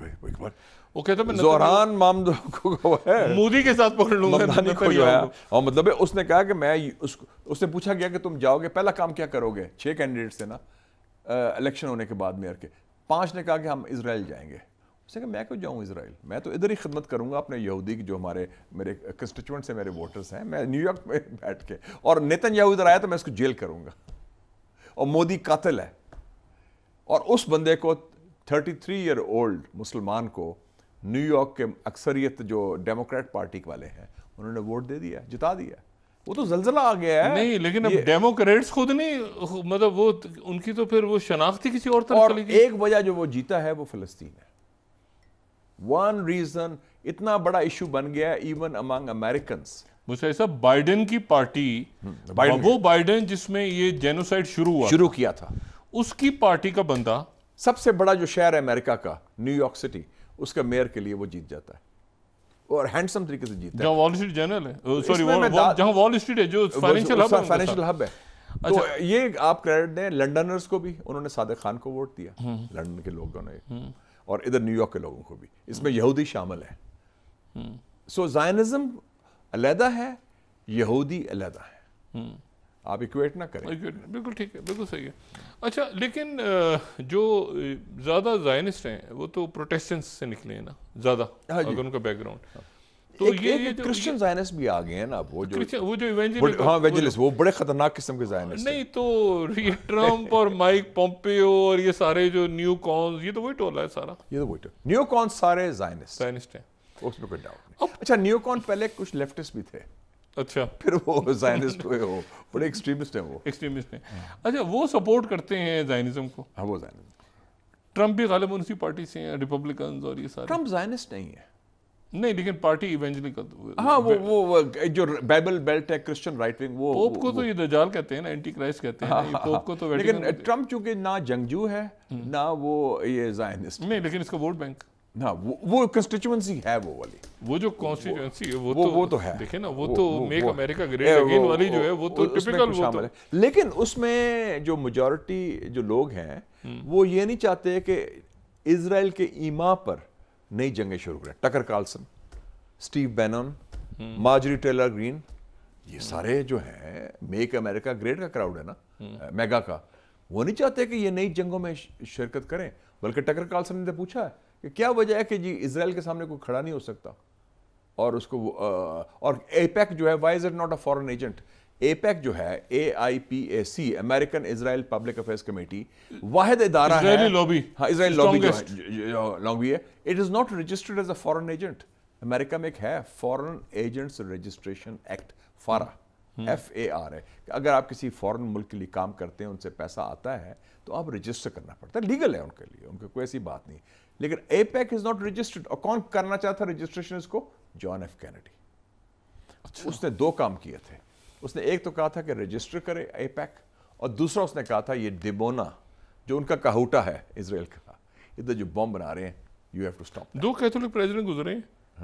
وہ کہتے ہیں زہران مامدو کو ہے, مودی کے ساتھ پکڑ لوں گا ممدانی کو جو ہے, اور مطلب اس نے کہا کہ میں اس سے پوچھا گیا کہ تم جاؤ گے پہلا کام کیا کرو گے, 6 کینڈیڈیٹس تھے نا الیکشن ہونے کے بعد میئر کے, 5 نے کہا کہ ہم اسرائیل جائیں گے. اس نے کہا میں کیوں جاؤں اسرائیل, میں تو ادھر ہی خدمت کروں گا اپنے یہودی کی جو میرے کنسٹیچوئنٹس ہیں, میرے ووٹرس ہیں, میں نیو یارک میں بیٹھ کے, اور نیتن یاہو ادھر آیا تو میں اس کو جیل کروں گا, اور مودی قاتل ہے. اور اس بندے کو 33 ایئر اولڈ مسلمان کو نیو یارک کے اکثریت جو ڈیموکریٹ پارٹی والے ہیں انہوں نے ووٹ دے دیا, جتا دیا. وہ تو زلزلہ آ گیا ہے. نہیں لیکن اب ڈیموکریٹس خود نہیں, مطلب وہ ان کی تو پھر وہ شناخت ہی کسی اور طرف چلی گئی. ایک وجہ جو وہ جیتا ہے وہ فلسطین ہے. ون ریزن اتنا بڑا ایشو بن گیا ہے ایون امانگ امریکنز. مجھے ایسا بائیڈن کی پارٹی, وہ بائیڈن جس میں یہ جینوسائیڈ شروع کیا تھا, اس کی پارٹی کا بندہ, سب سے بڑا جو شہر ہے امریکہ کا نیو یارک سٹی, اس کا میئر کے لیے وہ جیت جاتا ہے, اور ہینڈسم طریقے سے جیتا ہے. جہاں وال اسٹریٹ جنرل ہے, سوری جہاں وال اسٹریٹ ہے جو فائنینشیل ہب ہے. تو یہ آپ کریڈٹ دیں لنڈنرز کو بھی, انہوں نے صادق خان کو ووٹ دیا, لندن کے لوگوں نے, اور ادھر نیو یارک کے لوگوں کو بھی. اس میں یہودی شامل ہے. سو زائنزم علیحدہ ہے, یہودی علیحدہ ہے, آپ ایکویٹ نہ کریں. بالکل ٹھیک ہے, بالکل صحیح ہے. اچھا لیکن جو زیادہ زائنسٹ ہیں وہ تو پروٹیسٹنٹس سے نکلے ہیں نا زیادہ, اگر ان کا بیک گراؤنڈ. تو یہ کرسچن زائنسٹ بھی آ گئے ہیں نا, وہ جو ایونجلسٹ, وہ بڑے خطرناک قسم کے زائنسٹ. نہیں تو یہ ٹرمپ اور مائک پومپیو اور یہ سارے جو نیو کونز, یہ تو وہی ٹولا ہے سارا. یہ تو وہی نیو کونز سارے زائنسٹ ہیں, اس میں کوئی ڈاؤٹ نہیں. اچھا نیو کون پہلے کچھ لیفٹسٹ بھی تھے, اچھا پھر وہ زائنسٹ ہوئے, وہ بڑے ایکسٹریمسٹ ہیں. وہ ایکسٹریمسٹ ہیں. اچھا وہ سپورٹ کرتے ہیں زائنزم کو. ہاں وہ زائنزم. ٹرمپ بھی غالباً اسی پارٹی سے ہیں, ریپبلکنز اور یہ سارے. ٹرمپ زائنسٹ نہیں ہے. نہیں لیکن پارٹی ایونچولی ہاں وہ جو بائبل بیلٹ ہے کرسچن رائٹ ونگ وہ پوپ کو تو یہ دجال کہتے ہیں نا، اینٹی کرائسٹ کہتے ہیں یہ پوپ کو تو، لیکن ٹرمپ چونکہ نہ جنگجو ہے نہ وہ یہ زائنسٹ نہیں، لیکن اس کا ووٹ بینک ہاں وہ کنسٹیچوئنسی ہے وہ والی، وہ جو کانسٹیچوئنسی ہے وہ تو ہے، دیکھیں نا وہ تو میک امریکہ گریٹ اگین والی جو ہے وہ تو ٹپیکل وہ تو، لیکن اس میں جو میجورٹی جو لوگ ہیں وہ یہ نہیں چاہتے کہ اسرائیل کے ایما پر نئی جنگیں شروع کریں. Tucker Carlson, Steve Bannon, Marjorie Taylor Greene, یہ سارے جو ہیں میک امریکہ گریٹ کا کراؤڈ ہے نا، میگا کا، وہ نہیں چاہتے کہ یہ نئی جنگوں میں شرکت کریں. بلکہ ٹکر کارلسن نے پوچھا ہے کہ کیا وجہ ہے کہ جی اسرائیل کے سامنے کوئی کھڑا نہیں ہو سکتا، اور اس کو اور اے پیک جو ہے why is it not a foreign agent. AIPAC جو ہے AIPAC American Israel public affairs committee واحد ادارہ ہے، اسرائیلی لابی، ہاں اسرائیل لابی جو لابی ہے، it is not registered as a foreign agent. امریکہ میں ایک ہے foreign agents registration act, FARA FAR ہے، کہ اگر آپ کسی فارن ملک کے لیے کام کرتے ہیں، ان سے پیسہ آتا ہے تو آپ رجسٹر کرنا پڑتا ہے، لیگل ہے ان کے لیے، ان کی کوئی ایسی بات نہیں. لیکن اے پیک از ناٹ رجسٹرڈ. اور کون کرنا چاہتا رجسٹریشن اس کو؟ John F Kennedy. اس نے 2 کام کیے تھے. اس نے ایک تو کہا تھا کہ رجسٹر کرے اے پیک، اور دوسرا اس نے کہا تھا یہ ڈیبونا جو ان کا کہوٹا ہے اسرائیل کا، ادھر جو بم بنا رہے ہیں، you have to stop. 2 Catholic president گزرے ہیں،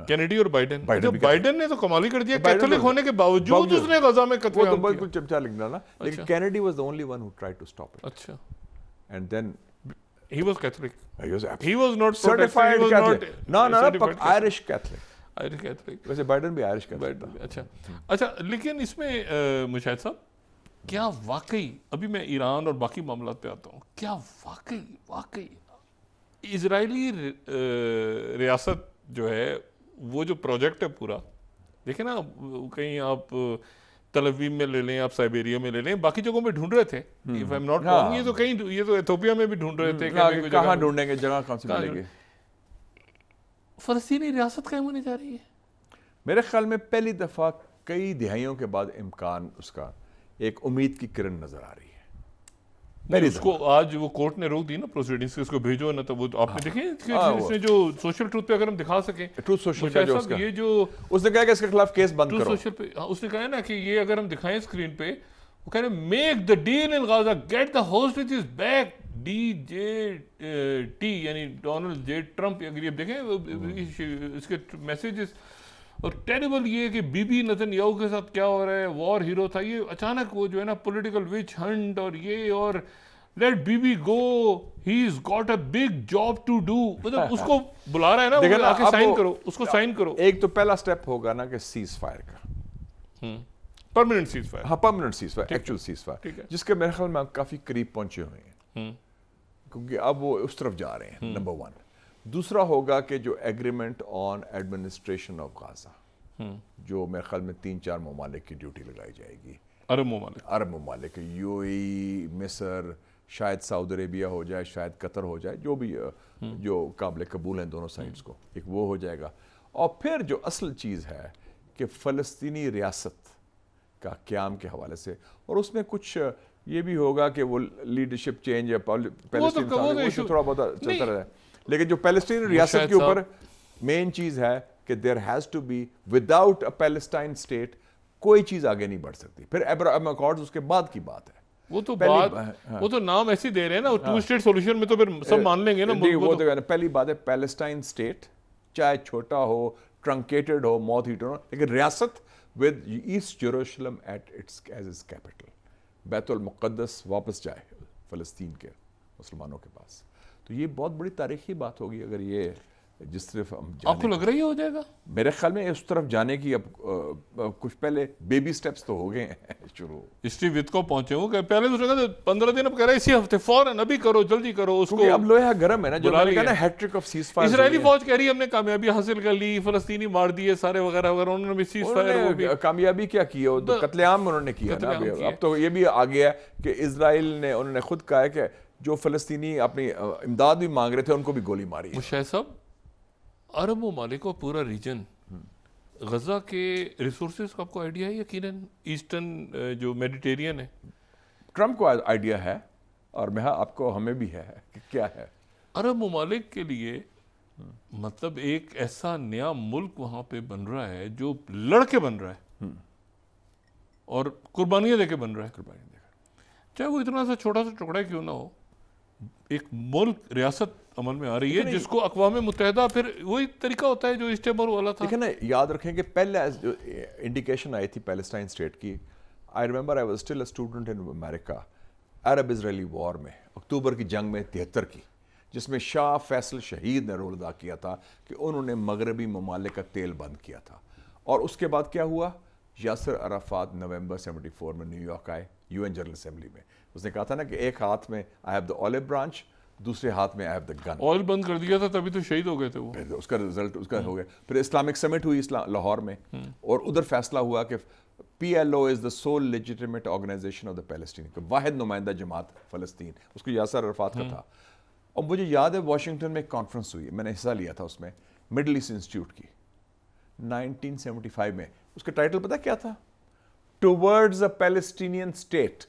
کینیڈی اور بائیڈن. بائیڈن نے تو کمال ہی کر دیا، کیتھولک ہونے کے باوجود اس نے غزہ میں قتل عام کیا. وہ تو بالکل چمچا لگنا نا، لیکن Kennedy was the only one who tried to stop it. اچھا. And then he was Catholic. He was not certified Catholic. No, Irish Catholic. Irish Catholic. ویسے بائیڈن بھی آئرش Catholic تھا. اچھا لیکن اس میں مشاہد صاحب کیا واقعی، ابھی میں ایران اور باقی معاملات پہ آتا ہوں، کیا واقعی اسرائیلی ریاست جو ہے وہ جو پروجیکٹ ہے پورا، دیکھیں نا کہیں آپ تل اویو میں لے لیں، آپ سائبیریا میں لے لیں، باقی جگہوں میں ڈھونڈ رہے تھے، if I'm not wrong، یہ تو کہیں، یہ تو ایتھوپیا میں بھی ڈھونڈ رہے تھے، کہاں ڈھونڈیں گے، جگہ کہاں سے ملے گی. فلسطینی ریاست قائم ہونے جا رہی ہے میرے خیال میں پہلی دفعہ کئی دہائیوں کے بعد امکان اس کا ایک امید کی کرن نظر آ رہی ہے. اس کو آج وہ کورٹ نے روک دی نا پروسیڈنگز، اس کو بھیجو نا، تو وہ آپ نے دیکھیں اس نے جو سوشل ٹروتھ پہ اگر ہم دکھا سکیں، ٹروتھ سوشل کا جو اس کا یہ جو اس نے کہا کہ اس کے خلاف کیس بند کرو، سوشل پہ اس نے کہا نا کہ یہ اگر ہم دکھائیں اسکرین پہ، وہ کہہ رہے ہیں make the deal in Gaza, get the hostages back, DJT یعنی ڈونلڈ جے ٹرمپ. اگر یہ دیکھیں اس کے میسیجز، اور ٹیریبل یہ کہ بی نتن یاہو کے ساتھ کیا ہو رہا ہے، وار ہیرو تھا، یہ اچانک وہ جو ہے نا پولیٹیکل وچ ہنٹ، اور یہ، اور let be go, he is got a big job to do, مطلب اس کو بلا رہا ہے نا، وہ آ کے سائن کرو، اس کو سائن کرو. ایک تو پہلا سٹیپ ہوگا نا کہ سیز فائر کا، پرماننٹ سیز فائر، ہاں permanent cease fire, actual cease fire, جس کے میرے خیال میں کافی قریب پہنچے ہوئے ہیں، کیونکہ اب وہ اس طرف جا رہے ہیں، نمبر 1. دوسرا ہوگا کہ جو ایگریمنٹ آن ایڈمنسٹریشن آف غازہ، جو میرے خیال میں 3-4 ممالک کی ڈیوٹی لگائی جائے گی، عرب ممالک، UAE، مصر، شاید سعودی عربیہ ہو جائے، شاید قطر ہو جائے، جو بھی جو قابل قبول ہیں دونوں سائڈز کو، ایک وہ ہو جائے گا. اور پھر جو اصل چیز ہے کہ فلسطینی ریاست کا قیام کے حوالے سے، اور اس میں کچھ یہ بھی ہوگا کہ وہ لیڈرشپ چینج ہے پیلسٹین تھوڑا بہت چلتا رہا ہے، لیکن جو پیلسٹین ریاست کے اوپر مین چیز ہے کہ there has to be without a Palestine state کوئی چیز آگے نہیں بڑھ سکتی. پھر ابراہیم اکارڈز اس کے بعد کی بات ہے. وہ تو نام ایسے دے رہے ہیں نا 2 اسٹیٹ سولوشن میں، تو پھر سب مان لیں گے نا. وہ تو پہلی بات ہے پیلسٹائن اسٹیٹ چاہے چھوٹا ہو، ٹرنکیٹڈ ہو، موت ہیٹر ہو، لیکن ریاست with East Jerusalem at its as its capital, بیت المقدس واپس جائے فلسطین کے مسلمانوں کے پاس. تو یہ بہت بڑی تاریخی بات ہوگی اگر یہ جس طرف ہم جانے. آپ کو لگ رہا ہے یہ ہو جائے گا؟ میرے خیال میں اس طرف جانے کی اب کچھ پہلے بیبی سٹیپس تو ہو گئے ہیں شروع. اسٹیو وتکو پہنچے ہوں کہ پہلے تو 15 دن اب کہہ رہے ہیں اسی ہفتے فوراً ابھی کرو، جلدی کرو اس کو. اب لوہا گرم ہے نا، جو میں نے کہا نا ہیٹرک آف سیز فائر. اسرائیلی فوج کہہ رہی ہے ہم نے کامیابی حاصل کر لی، فلسطینی مار دیے سارے وغیرہ وغیرہ، انہوں نے بھی سیز فائر. کامیابی کیا کی ہے؟ قتل عام انہوں نے کیا نا. اب تو یہ بھی آ گیا ہے کہ اسرائیل نے، انہوں نے خود کہا ہے کہ جو فلسطینی اپنی امداد بھی مانگ رہے تھے ان کو بھی گولی ماری. مشاہد صاحب، عرب ممالک اور پورا ریجن، غزہ کے ریسورسز کا آپ کو آئیڈیا ہے؟ یقیناً ایسٹرن جو میڈیٹیرین ہے، ٹرمپ کو آئیڈیا ہے، اور میں آپ کو ہمیں بھی ہے کہ کیا ہے. عرب ممالک کے لیے مطلب ایک ایسا نیا ملک وہاں پہ بن رہا ہے جو لڑ کے بن رہا ہے اور قربانیاں دے کے بن رہا ہے، چاہے وہ اتنا سا چھوٹا سا ٹکڑا کیوں نہ ہو. ایک ملک ریاست عمل میں آ رہی ہے جس کو اقوام متحدہ پھر وہی طریقہ ہوتا ہے جو اسٹیمر والا تھا. لیکن یاد رکھیں کہ پہلے انڈیکیشن آئی تھی پیلسٹائن اسٹیٹ کی. I remember I was still a student in America, Arab Israeli war میں، اکتوبر کی جنگ میں 73 کی، جس میں شاہ فیصل شہید نے رول ادا کیا تھا کہ انہوں نے مغربی ممالک کا تیل بند کیا تھا. اور اس کے بعد کیا ہوا؟ یاسر عرفات نومبر 74 میں نیو یارک آئے یو این جنرل اسمبلی میں. اس نے کہا تھا نا کہ ایک ہاتھ میں I have the olive branch, دوسرے ہاتھ میں I have the gun. Oil بند کر دیا تھا تبھی تو شہید ہو گئے تھے وہ. اس کا رزلٹ اس کا ہو گیا. پھر اسلامک سمٹ ہوئی لاہور میں، اور ادھر فیصلہ ہوا کہ P L O is the sole legitimate organisation of the Palestine, واحد نمائندہ جماعت فلسطین. اس کو یاسر عرفات کا تھا. اور مجھے یاد ہے واشنگٹن میں ایک کانفرنس ہوئی، میں نے حصہ لیا تھا اس میں، مڈل ایسٹ انسٹیٹیوٹ کی 1975 میں. اس کا ٹائٹل پتہ کیا تھا؟ Towards a Palestinian state.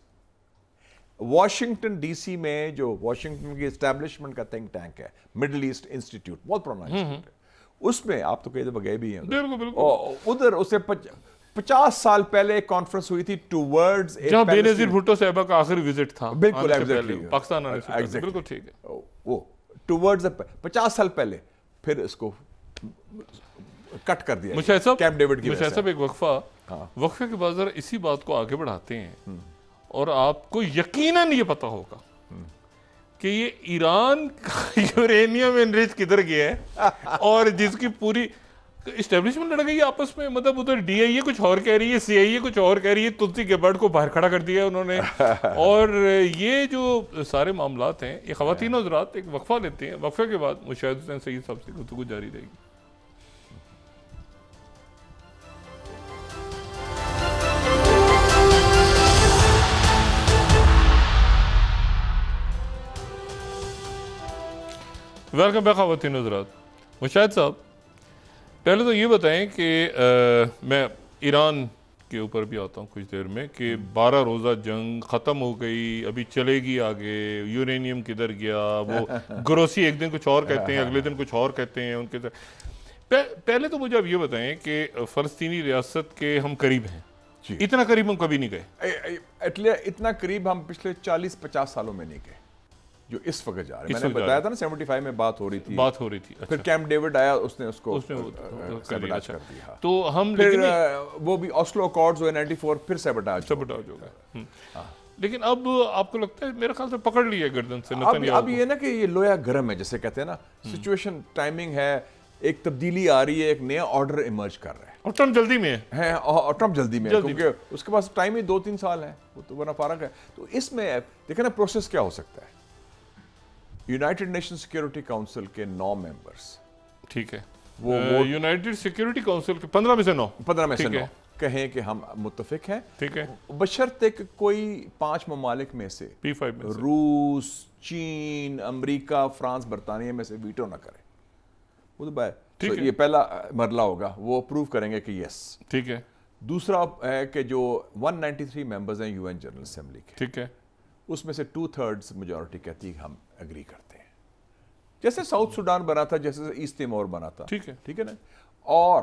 Washington D C میں جو واشنگٹن کی اسٹیبلشمنٹ کا تھنک ٹینک ہے مڈل ایسٹ انسٹیٹیوٹ، بہت پرانا انسٹیٹیوٹ ہے. اس میں آپ تو کئی دفعہ گئے بھی ہیں ادھر، اسے 50 سال پہلے ایک کانفرنس ہوئی تھی ٹوورڈز جہاں بے نظیر بھٹو صاحبہ کا آخری وزٹ تھا. بالکل ایگزیکٹلی پاکستان آنے سے پہلے. بالکل ٹھیک ہے. وہ ٹوورڈز 50 سال پہلے، پھر اس کو کٹ کر دیا کیمپ ڈیوڈ کی وجہ سے. مشاہد صاحب ایک وقفے کے بعد ذرا اسی بات کو آگے بڑھاتے ہیں، اور آپ کو یقیناً یہ پتا ہوگا کہ یہ ایران کا یورینیم انریچ کدھر گیا ہے، اور جس کی پوری اسٹیبلشمنٹ لڑ گئی ہے آپس میں. مطلب ادھر ڈی آئی اے کچھ اور کہہ رہی ہے، سی آئی اے کچھ اور کہہ رہی ہے، تلسی گیبارڈ کو باہر کھڑا کر دیا ہے انہوں نے. اور یہ جو سارے معاملات ہیں، یہ خواتین و حضرات ایک وقفہ لیتے ہیں. وقفے کے بعد مشاہد حسین سعید صاحب سے گفتگو جاری رہے گی. ویلکم بیک خواتین حضرات. مشاہد صاحب، پہلے تو یہ بتائیں کہ میں ایران کے اوپر بھی آتا ہوں کچھ دیر میں، کہ 12 روزہ جنگ ختم ہو گئی، ابھی چلے گی آگے. یورینیم کدھر گیا؟ وہ گروسی ایک دن کچھ اور کہتے ہیں، اگلے دن کچھ اور کہتے ہیں. ان کے پہلے تو مجھے اب یہ بتائیں کہ فلسطینی ریاست کے ہم قریب ہیں. اتنا قریب ہم کبھی نہیں گئے. اتنا قریب ہم پچھلے 40-50 سالوں میں نہیں گئے جو اس وقت جا رہے ہیں. میں نے بتایا تھا نا 75 میں بات ہو رہی تھی. پھر کیمپ ڈیوڈ آیا، اس نے اس کو سیبوٹاج کر دیا. تو ہم پھر وہ بھی اوسلو اکارڈز ہوئے 94، پھر سیبوٹاج ہو گیا. لیکن اب آپ کو لگتا ہے میرے خیال سے پکڑ لیا گردن سے اب یہ نا کہ یہ لویا گرم ہے جیسے کہتے ہیں نا، سچویشن ٹائمنگ ہے، ایک تبدیلی آ رہی ہے، ایک نیا آرڈر ایمرج کر رہا ہے. اور ٹرمپ جلدی میں ہے. اور ٹرمپ جلدی میں ہے کیونکہ اس کے پاس ٹائم ہی 2-3 سال ہے، وہ تو ورنہ فارغ ہے. تو اس میں دیکھیں نا پروسیس کیا ہو سکتا ہے. یونائٹڈ نیشن سیکیورٹی کاؤنسل کے 9 ممبرز، ٹھیک ہے، وہ یونائٹڈ سیکیورٹی کاؤنسل کے 15 میں سے 9 کہیں کہ ہم متفق ہیں، ٹھیک ہے، بشرطے کہ کوئی 5 ممالک میں سے P5 میں سے روس، چین، امریکہ، فرانس، برطانیہ میں سے ویٹو نہ کرے. تو یہ پہلا مرحلہ ہوگا، وہ اپروو کریں گے کہ یس، ٹھیک ہے. دوسرا ہے کہ جو 193 ممبرز ہیں یو این جنرل اسمبلی کے، ٹھیک ہے، اس میں سے 2/3 میجورٹی کہتی ہے ہم اگری کرتے ہیں. جیسے ساؤتھ سوڈان بنا تھا، جیسے ایسٹ تیمور بنا تھا، ٹھیک ہے نا. اور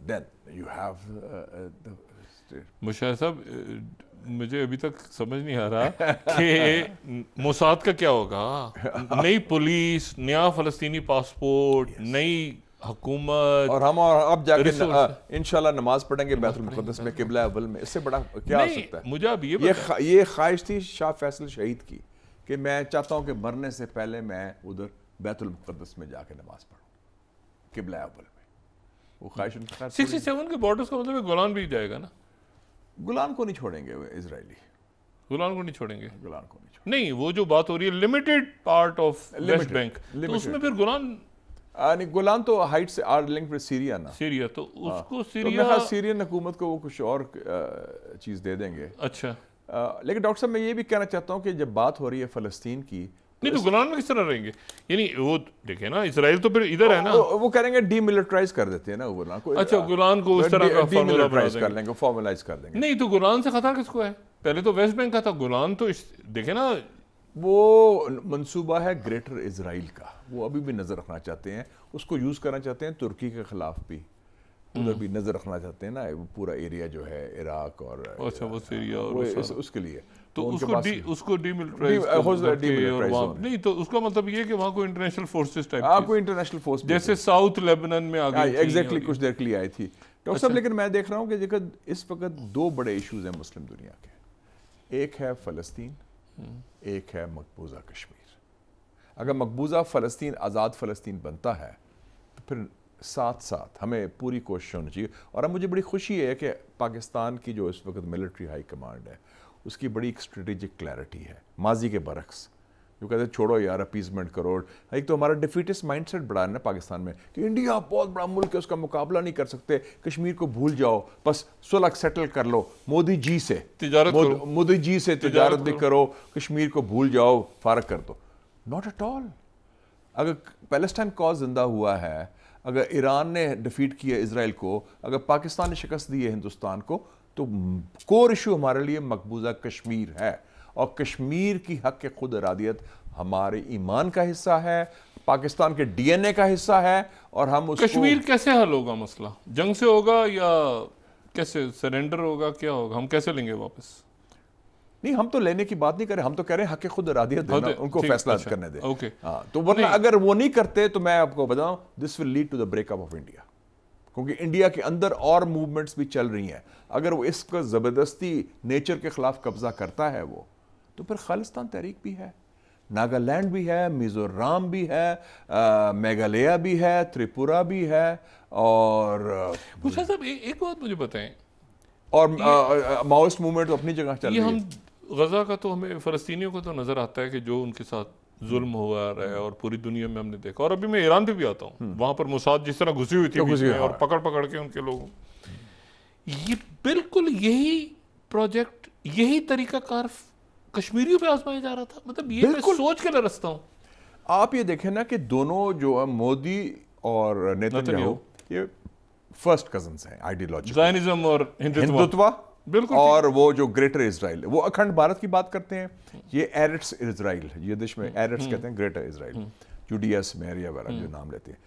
دین یو ہیو مشاہد صاحب، مجھے ابھی تک سمجھ نہیں آ رہا کہ موساد کا کیا ہوگا. نئی پولیس، نیا فلسطینی پاسپورٹ، نئی حکومت، اور ہم اب جا کے انشاءاللہ نماز پڑھیں گے بیت المقدس میں قبلہ اول میں. اس سے بڑا کیا ہو سکتا ہے؟ مجھے اب یہ خواہش تھی شاہ فیصل شہید کی کہ میں چاہتا ہوں کہ مرنے سے پہلے میں ادھر بیت المقدس میں جا کے نماز پڑھوں قبلہ اول میں. وہ خواہش 67 کے بارڈرز کا مطلب گولان بھی جائے گا نا. گولان کو نہیں چھوڑیں گے اسرائیلی، گولان کو نہیں چھوڑیں گے. گولان کو نہیں چھوڑیں نہیں، وہ جو بات ہو رہی ہے limited part of West Bank, تو اس میں پھر گولان گولان تو ہائٹ سے آر لنک ود سیریا نا. سیریا تو اس کو سیرین حکومت کو وہ کچھ اور چیز دے دیں گے. اچھا، لیکن ڈاکٹر صاحب میں یہ بھی کہنا چاہتا ہوں کہ جب بات ہو رہی ہے فلسطین کی، نہیں تو گولان میں کس طرح رہیں گے؟ یعنی وہ دیکھیں نا، اسرائیل تو پھر ادھر ہے نا، وہ کریں گے ڈی ملٹرائز کر دیتے ہیں نا گولان کو. اچھا، گولان کو اس طرح کا ڈی ملٹرائز کر لیں گے، فارملائز کر دیں گے. نہیں تو گولان سے خطرہ کس کو ہے؟ پہلے تو ویسٹ بینک کا تھا، گولان تو دیکھیں نا، وہ منصوبہ ہے گریٹر اسرائیل کا، وہ ابھی بھی نظر رکھنا چاہتے ہیں. اس کو یوز کرنا چاہتے ہیں ترکی کے خلاف بھی، ادھر بھی نظر رکھنا چاہتے ہیں نا، وہ پورا ایریا جو ہے عراق اور اچھا وہ سیریا اور اس کے لیے، تو اس کو ڈی ملٹرائز نہیں، تو اس کا مطلب یہ کہ وہاں کوئی انٹرنیشنل فورسز ٹائپ کوئی انٹرنیشنل فورس جیسے ساؤتھ لیبنان میں آگے ایگزیکٹلی کچھ دیر کے لیے آئی تھی ڈاکٹر صاحب. لیکن میں دیکھ رہا ہوں کہ اس وقت دو بڑے ایشوز ہیں مسلم دنیا کے، ایک ہے فلسطین، ایک ہے مقبوضہ کشمیر. اگر مقبوضہ فلسطین آزاد فلسطین بنتا ہے تو پھر ساتھ ساتھ ہمیں پوری کوشش ہونی چاہیے. اور اب مجھے بڑی خوشی ہے کہ پاکستان کی جو اس وقت ملٹری ہائی کمانڈ ہے اس کی بڑی ایک اسٹریٹجک کلیئرٹی ہے، ماضی کے برعکس جو کہتے ہیں چھوڑو یار اپیزمنٹ کرو. ایک تو ہمارا ڈیفیٹسٹ مائنڈ سیٹ بڑا ہے نا پاکستان میں کہ انڈیا بہت بڑا ملک ہے، اس کا مقابلہ نہیں کر سکتے، کشمیر کو بھول جاؤ، بس صلح سیٹل کر لو، مودی جی سے تجارت بھی کرو، کشمیر کو بھول جاؤ، فارغ کر دو. Not at all. اگر پیلسٹائن کاز زندہ ہوا ہے، اگر ایران نے ڈیفیٹ کیا اسرائیل کو، اگر پاکستان نے شکست دی ہے ہندوستان کو، تو کور ایشو ہمارے لیے مقبوضہ کشمیر ہے. اور کشمیر کی حق خود ارادیت ہمارے ایمان کا حصہ ہے، پاکستان کے ڈی این اے کا حصہ ہے. اور ہم اس کشمیر کیسے حل ہوگا مسئلہ؟ جنگ سے ہوگا یا کیسے سرنڈر ہوگا؟ کیا ہوگا؟ ہم کیسے لیں گے واپس؟ نہیں، ہم تو لینے کی بات نہیں کر رہے، ہم تو کہہ رہے ہیں حق خود ارادیت دینا، ان کو فیصلہ کرنے دیں. تو ورنہ اگر وہ نہیں کرتے تو میں آپ کو بتاؤں this will lead to the break up of India, کیونکہ انڈیا کے اندر اور موومنٹس بھی چل رہی ہیں. اگر وہ اس کا زبردستی نیچر کے خلاف قبضہ کرتا ہے وہ، تو پھر خالستان تحریک بھی ہے، ناگالینڈ بھی ہے، میزورام بھی ہے، میگھالیہ بھی ہے، تریپورا بھی ہے. اور مجھے صاحب ایک بات مجھے بتائیں، اور ماؤسٹ موومنٹ تو اپنی جگہ چل رہی ہے. ہم غزہ کا تو ہمیں فلسطینیوں کو تو نظر آتا ہے کہ جو ان کے ساتھ ظلم ہوا رہا ہے، اور پوری دنیا میں ہم نے دیکھا. اور ابھی میں ایران پہ بھی آتا ہوں، وہاں پر موساد جس طرح گھسی ہوئی تھی بیچ میں، اور پکڑ کے ان کے لوگوں، یہ بالکل یہی پروجیکٹ، یہی طریقہ کار کشمیریوں پہ آزمایا جا رہا تھا. مطلب یہ میں سوچ کے لرزتا ہوں. آپ یہ دیکھیں نا کہ دونوں جو مودی اور نیتن یاہو یہ فرسٹ کزنز ہیں آئیڈیالوجی، زائنزم اور ہندوتوا، بالکل. اور وہ جو گریٹر اسرائیل، وہ اکھنڈ بھارت کی بات کرتے ہیں. یہ ایرٹس اسرائیل، یہ دیش میں ایرٹس کہتے ہیں، گریٹر اسرائیل، جوڈیا سمیریا وغیرہ جو نام لیتے ہیں.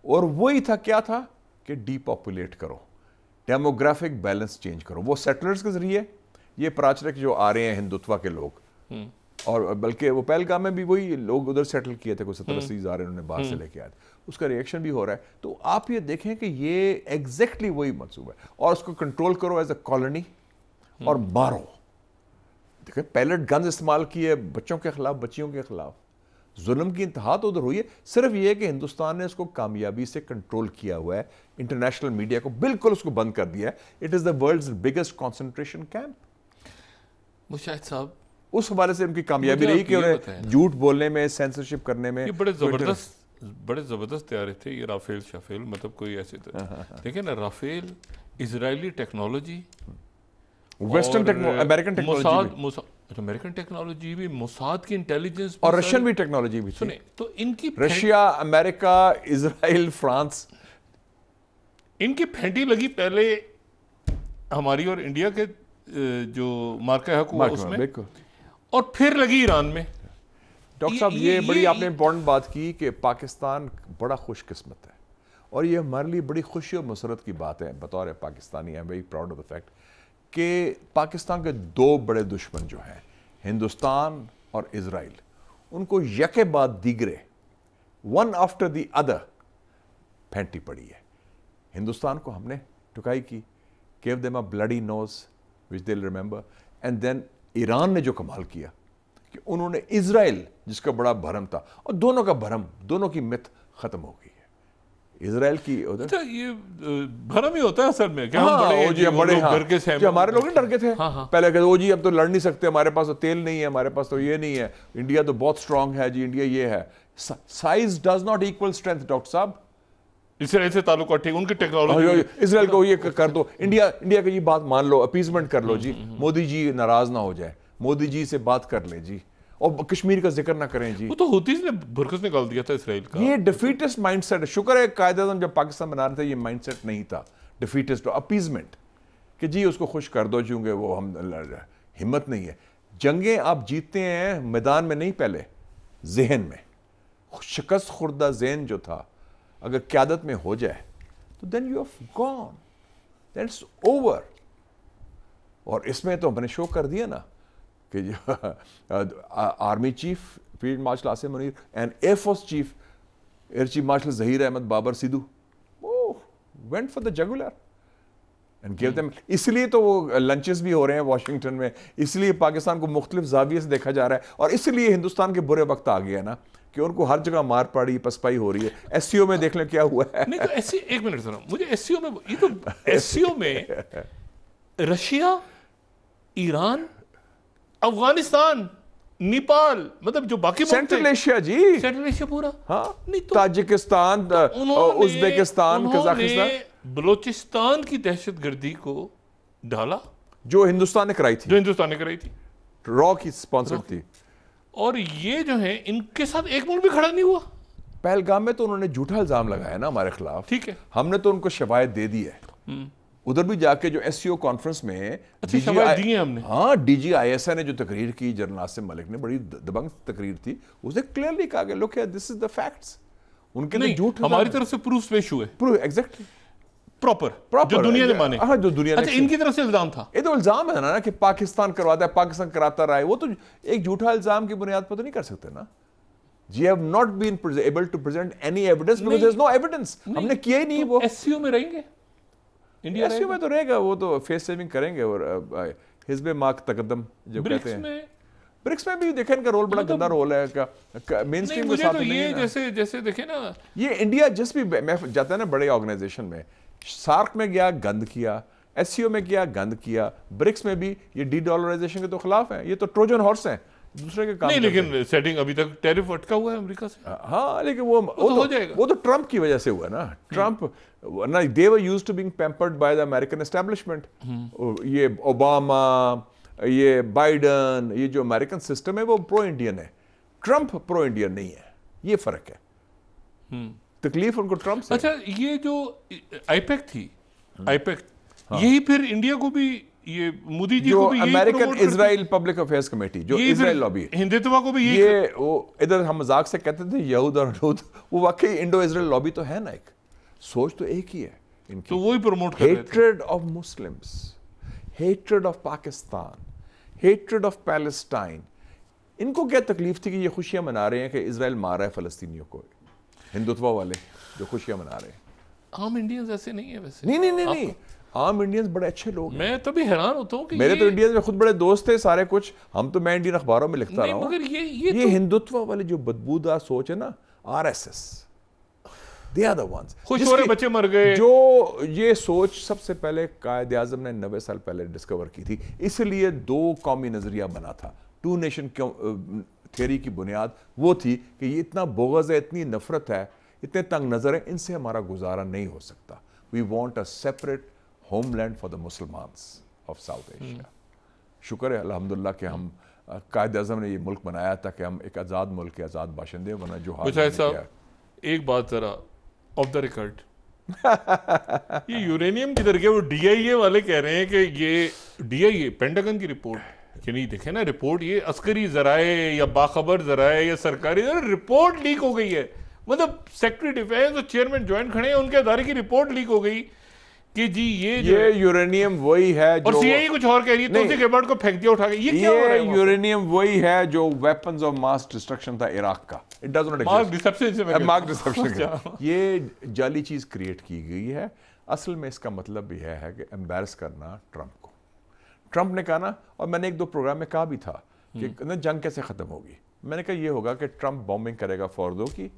اور وہی تھا، کیا تھا کہ ڈی پاپولیٹ کرو، ڈیموگرافک بیلنس چینج کرو. وہ سیٹلرز کے ذریعے، یہ پراچرک جو آ رہے ہیں ہندوتوا کے لوگ، اور بلکہ وہ پہلگام میں بھی وہی لوگ ادھر سیٹل کیے تھے، کوئی 70-80 ہزار انہوں نے باہر سے لے کے آئے تھے. اس کا ریئیکشن بھی ہو رہا ہے. تو آپ یہ دیکھیں کہ یہ ایگزیکٹلی وہی منصوبہ ہے. اور اس کو کنٹرول کرو ایز اے کالونی اور مارو. دیکھیں پیلٹ گنز استعمال کیے بچوں کے خلاف، بچیوں کے خلاف. ظلم کی انتہا تو ادھر ہوئی ہے. صرف یہ کہ ہندوستان نے اس کو کامیابی سے کنٹرول کیا ہوا ہے. انٹرنیشنل میڈیا کو بالکل اس کو بند کر دیا ہے. It is the world's biggest concentration camp. Mushahid صاحب اس حوالے سے ان کی کامیابی رہی کہ انہیں جھوٹ بولنے میں، سینسرشپ کرنے میں. یہ بڑے زبردست طیارے تھے یہ رافیل شافیل، مطلب کوئی ایسے دیکھیں نا، Rafale Israeli technology, western American technology, American technology بھی، موساد کی انٹیلیجنس، اور رشین بھی ٹیکنالوجی بھی تھی. تو ان کی رشیا، امریکہ، اسرائیل، فرانس، ان کی پھینٹی لگی پہلے ہماری اور انڈیا کے جو مارکہ حق ہوا اس میں، اور پھر لگی ایران میں. ڈاکٹر صاحب یہ بڑی آپ نے امپورٹنٹ بات کی کہ پاکستان بڑا خوش قسمت ہے، اور یہ ہمارے لیے بڑی خوشی اور مسرت کی بات ہے. بطور Pakistani I'm very proud of the fact کہ پاکستان کے دو بڑے دشمن جو ہیں ہندوستان اور اسرائیل، ان کو یکے بعد دیگرے ون آفٹر دی ادر پھینٹی پڑی ہے. ہندوستان کو ہم نے ٹکائی کی، gave them a bloody nose which they'll remember. and then Iran نے جو کمال کیا کہ انہوں نے اسرائیل جس کا بڑا بھرم تھا، اور دونوں کا بھرم، دونوں کی مت ختم ہو گئی ہے. اسرائیل کی یہ بھرم ہی ہوتا ہے اصل میں کہ ہمارے لوگ ڈر کے تھے پہلے، کہتے او جی اب تو لڑ نہیں سکتے، ہمارے پاس تو تیل نہیں ہے، ہمارے پاس تو یہ نہیں ہے، انڈیا تو بہت اسٹرانگ ہے جی، انڈیا یہ ہے. Size does not equal strength. Doctor صاحب اسرائیل سے تعلقات ٹھیک، ان کی ٹیکنالوجی، اسرائیل کو یہ کر دو، انڈیا کی یہ بات مان لو، اپیزمنٹ کر لو جی، مودی جی ناراض نہ ہو جائے، مودی جی سے بات کر لیں جی، اور کشمیر کا ذکر نہ کریں جی. وہ تو ہوتیز نے بھرکس نکال دیا تھا اسرائیل کا. یہ ڈیفیٹسٹ مائنڈ سیٹ ہے. شکر ہے قائد اعظم جب پاکستان بنا رہے تھے یہ مائنڈ سیٹ نہیں تھا ڈیفیٹسٹ، اپیزمنٹ کہ جی اس کو خوش کر دو چونکہ وہ ہم لڑ رہے. ہمت نہیں ہے. جنگیں آپ جیتتے ہیں میدان میں نہیں، پہلے ذہن میں. شکست خوردہ ذہن جو تھا اگر قیادت میں ہو جائے تو then you have gone, then it's over. اور اس میں تو ہم نے شو کر دیا نا کہ جو army chief field marshal Asim Munir and air force chief air chief marshal Zaheer Ahmed Babar Sidhu went for the jugular and gave them. اس لیے تو وہ لنچز بھی ہو رہے ہیں واشنگٹن میں, اس لیے پاکستان کو مختلف زاویے سے دیکھا جا رہا ہے, اور اس لیے ہندوستان کے برے وقت آ گیا نا کہ ان کو ہر جگہ مار پاڑی پسپائی ہو رہی ہے. ایس سی او میں دیکھ لیں کیا ہوا ہے. نہیں تو ایسی ایک منٹ سنو مجھے ایس سی او میں, یہ تو ایس سی او میں رشیا, ایران, افغانستان, نیپال, مطلب جو باقی سینٹرل ایشیا جی, سینٹرل ایشیا پورا, ہاں, تاجکستان, ازبیکستان, قزاقستان, بلوچستان کی دہشت گردی کو ڈالا جو ہندوستان نے کرائی تھی, جو ہندوستان نے کرائی تھی, را کی سپانسر تھی. اور یہ جو ہیں ان کے ساتھ ایک ملک بھی کھڑا نہیں ہوا. پہلگام میں تو انہوں نے جھوٹا الزام لگایا نا ہمارے خلاف, ٹھیک ہے, ہم نے تو ان کو شواہد دے دی ہے. ادھر بھی جا کے جو ایس سی او کانفرنس میں شواہد دیے ہم نے, ہاں, D G I S I نے جو تقریر کی, جنرل عاصم ملک نے, بڑی دبنگ تقریر تھی, اس نے کلیئرلی کہا کہ لوک دس از دا فیکٹس. ان کے نہیں, جھوٹ ہماری طرف سے پروف پیش ہوئے ایگزیکٹلی پراپر جو دنیا نے مانے. ہاں, جو دنیا نے. اچھا, ان کی طرف سے الزام تھا, یہ تو الزام ہے نا کہ پاکستان کرواتا ہے, پاکستان کراتا رہا ہے. وہ تو ایک جھوٹا الزام کی بنیاد پر تو نہیں کر سکتے نا. You have not been able to present any evidence because there is no evidence. ہم نے کیا ہی نہیں. وہ ایس سی او میں رہیں گے, انڈیا ایس سی او میں تو رہے گا, وہ تو فیس سیونگ کریں گے. اور حزب ماک تقدم جو کہتے ہیں, برکس میں بھی دیکھیں ان کا رول بڑا گندا رول ہے, مین اسٹریم کے ساتھ نہیں ہے. جیسے دیکھیں نا, یہ انڈیا جس بھی میں جاتا ہے نا بڑے آرگنائزیشن میں, سارک میں گیا گند کیا, ایس سی او میں گیا گند کیا, برکس میں بھی یہ ڈی ڈالرائزیشن کے تو خلاف ہیں. یہ تو ٹروجن ہارس ہیں, دوسرے کے کام نہیں, لیکن سیٹنگ ابھی تک ٹیرف اٹکا ہوا ہے امریکہ سے. ہاں, لیکن وہ تو ٹرمپ کی وجہ سے ہوا نا. Trump they were used to being pampered by the American establishment. یہ اوباما, یہ بائیڈن, یہ جو امریکن سسٹم ہے وہ پرو انڈین ہے. ٹرمپ پرو انڈین نہیں ہے, یہ فرق ہے. تکلیف ان کو ٹرمپ سے. اچھا, یہ جو آئی پیک تھی, آئی پیک یہی پھر انڈیا کو بھی, یہ مودی جی کو بھی American Israel public affairs committee جو اسرائیل لابی, ہندوتوا کو بھی یہ وہ ادھر ہم مذاق سے کہتے تھے یہود اور ہنود, وہ واقعی انڈو اسرائیل لابی تو ہے نا. ایک سوچ تو ایک ہی ہے ان کی, تو وہی پروموٹ کر رہے تھے. Hatred of Muslims, hatred of Pakistan, hatred of Palestine. ان کو کیا تکلیف تھی کہ یہ خوشیاں منا رہے ہیں کہ اسرائیل مار رہا ہے فلسطینیوں کو, ہندوتوا والے جو خوشیاں منا رہے ہیں. عام انڈینز ایسے نہیں ہیں ویسے. نہیں, عام انڈینز بڑے اچھے لوگ ہیں. میں تبھی حیران ہوتا ہوں کہ میرے تو انڈینز میں خود بڑے دوست تھے سارے کچھ, ہم تو میں انڈین اخباروں میں لکھتا رہا ہوں. مگر یہ ہندوتوا والے جو بدبودار سوچ ہے نا, R S S, they are the ones. خوش ہو رہے بچے مر گئے. جو یہ سوچ سب سے پہلے قائد اعظم نے 90 سال پہلے ڈسکور کی تھی, اس لیے 2 قومی نظریہ بنا تھا. 2 نیشن تھیوری کی بنیاد وہ تھی کہ یہ اتنا بغض ہے, اتنی نفرت ہے, اتنے تنگ نظر ہے, ان سے ہمارا گزارا نہیں ہو سکتا. We want a separate homeland for the Muslims of South Asia. شکر ہے الحمدللہ کہ ہم قائد اعظم نے یہ ملک بنایا تھا کہ ہم ایک آزاد ملک کے آزاد باشندے, ورنہ جو حال ہے. ایک بات ذرا آف دا ریکارڈ, یہ یورینیم کدھر گیا؟ وہ ڈی آئی اے والے کہہ رہے ہیں کہ یہ ڈی آئی اے پینٹاگن کی رپورٹ, کہ نہیں دیکھیں نا رپورٹ, یہ عسکری ذرائع یا باخبر ذرائع یا سرکاری رپورٹ لیک ہو گئی ہے. مطلب سیکرٹری ڈیفینس اور چیئرمین جوائنٹ کھڑے ہیں, ان کے ادارے کی رپورٹ لیک ہو گئی کہ جی یہ یورینیم وہی ہے جو, اور سی آئی کچھ اور کہہ رہی ہے, تو اسی گیبارڈ کو پھینک دیا اٹھا کے. یہ کیا ہو رہا ہے؟ یورینیم وہی ہے جو ویپنز آف ماس ڈسٹرکشن تھا عراق کا. It does not exist. Mark deception کا یہ جعلی چیز کریٹ کی گئی ہے. اصل میں اس کا مطلب یہ ہے کہ امبیرس کرنا ٹرمپ کو. ٹرمپ نے کہا نا, اور میں نے 1-2 پروگرام میں کہا بھی تھا کہ جنگ کیسے ختم ہوگی. میں نے کہا یہ ہوگا کہ ٹرمپ بامبنگ کرے گا فوردو کی,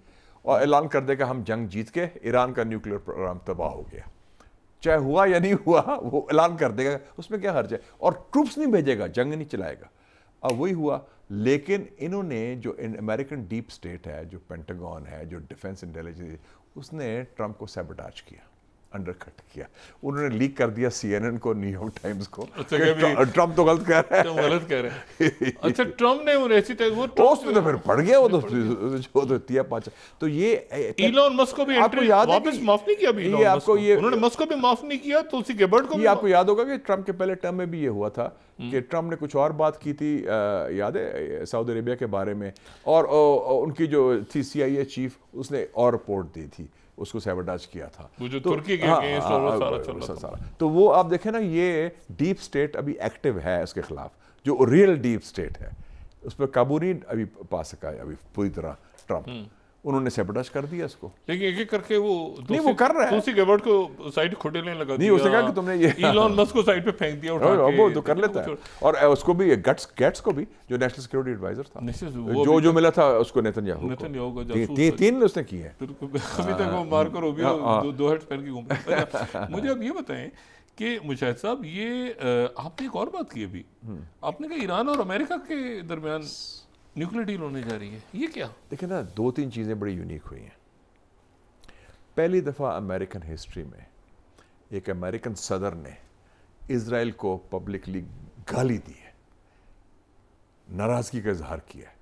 اور اعلان کر دے گا ہم جنگ جیت کے, ایران کا نیوکلیئر پروگرام تباہ ہو گیا. چاہے ہوا یا نہیں ہوا, وہ اعلان کر دے گا, اس میں کیا حرج ہے. اور ٹروپس نہیں بھیجے گا, جنگ نہیں چلائے گا. اب وہی ہوا. لیکن انہوں نے جو امریکن ڈیپ سٹیٹ ہے, جو پینٹاگون ہے, جو ڈیفنس انٹیلیجنس, اس نے ٹرمپ کو سیبوٹاج کیا, انڈر کٹ کیا. انہوں نے لیک کر دیا سی این این کو, نیو یارک ٹائمز کو, ٹرمپ تو غلط کہہ رہا ہے, غلط کہہ رہے ہیں. اچھا, ٹرمپ نے وہ ایسی وہ پوسٹ میں تو پھر پڑ گیا, وہ تو تیا پاچا. تو یہ ایلون مسک کو بھی واپس معاف نہیں کیا, یہ آپ کو یہ انہوں نے مسک کو بھی معاف نہیں کیا, تو اسی گیبرڈ کو بھی. یہ آپ کو یاد ہوگا کہ ٹرمپ کے پہلے ٹرم میں بھی یہ ہوا تھا کہ ٹرمپ نے کچھ اور بات کی تھی, یاد ہے, سعودی عربیہ کے بارے میں, اور ان کی جو تھی سی آئی اے چیف, اس نے اور رپورٹ دی تھی اس کو سیبوٹاج کیا تھا. وہ جو ترکی کے اگینسٹ اور سارا چل رہا تھا. تو وہ آپ دیکھیں نا, یہ ڈیپ اسٹیٹ ابھی ایکٹیو ہے اس کے خلاف, جو ریئل ڈیپ اسٹیٹ ہے اس پہ قابو نہیں ابھی پا سکا ہے ابھی پوری طرح ٹرمپ. انہوں نے سیبوٹاج کر دیا اس کو, لیکن ایک ایک کر کے وہ نہیں وہ کر رہا ہے. دوسری گیبارڈ کو سائٹ کھوٹے لگا دیا. نہیں, اس نے کہا کہ تم نے یہ ایلون مسک کو سائٹ پہ پھینک دیا اٹھا کے, وہ تو کر لیتا ہے. اور اس کو بھی گیٹس کو بھی, جو نیشنل سیکورٹی ایڈوائزر تھا, جو ملا تھا اس کو نیتن یاہو کو, تین اس نے کی ہے. ابھی تک وہ مارکو روبیو دو ہیڈ پہن کے گھوم رہا ہے. مجھے اب یہ بتائیں کہ مشاہد صاحب, یہ آپ نے ایک اور بات کی ابھی, آپ نے کہا ایران اور امریکہ کے درمیان نیوکلیر ڈیل ہونے جا رہی ہے, یہ کیا؟ دیکھیں نا, 2-3 چیزیں بڑی یونیک ہوئی ہیں. پہلی دفعہ امریکن ہسٹری میں ایک امریکن صدر نے اسرائیل کو پبلکلی گالی دی ہے, ناراضگی کا اظہار کیا ہے,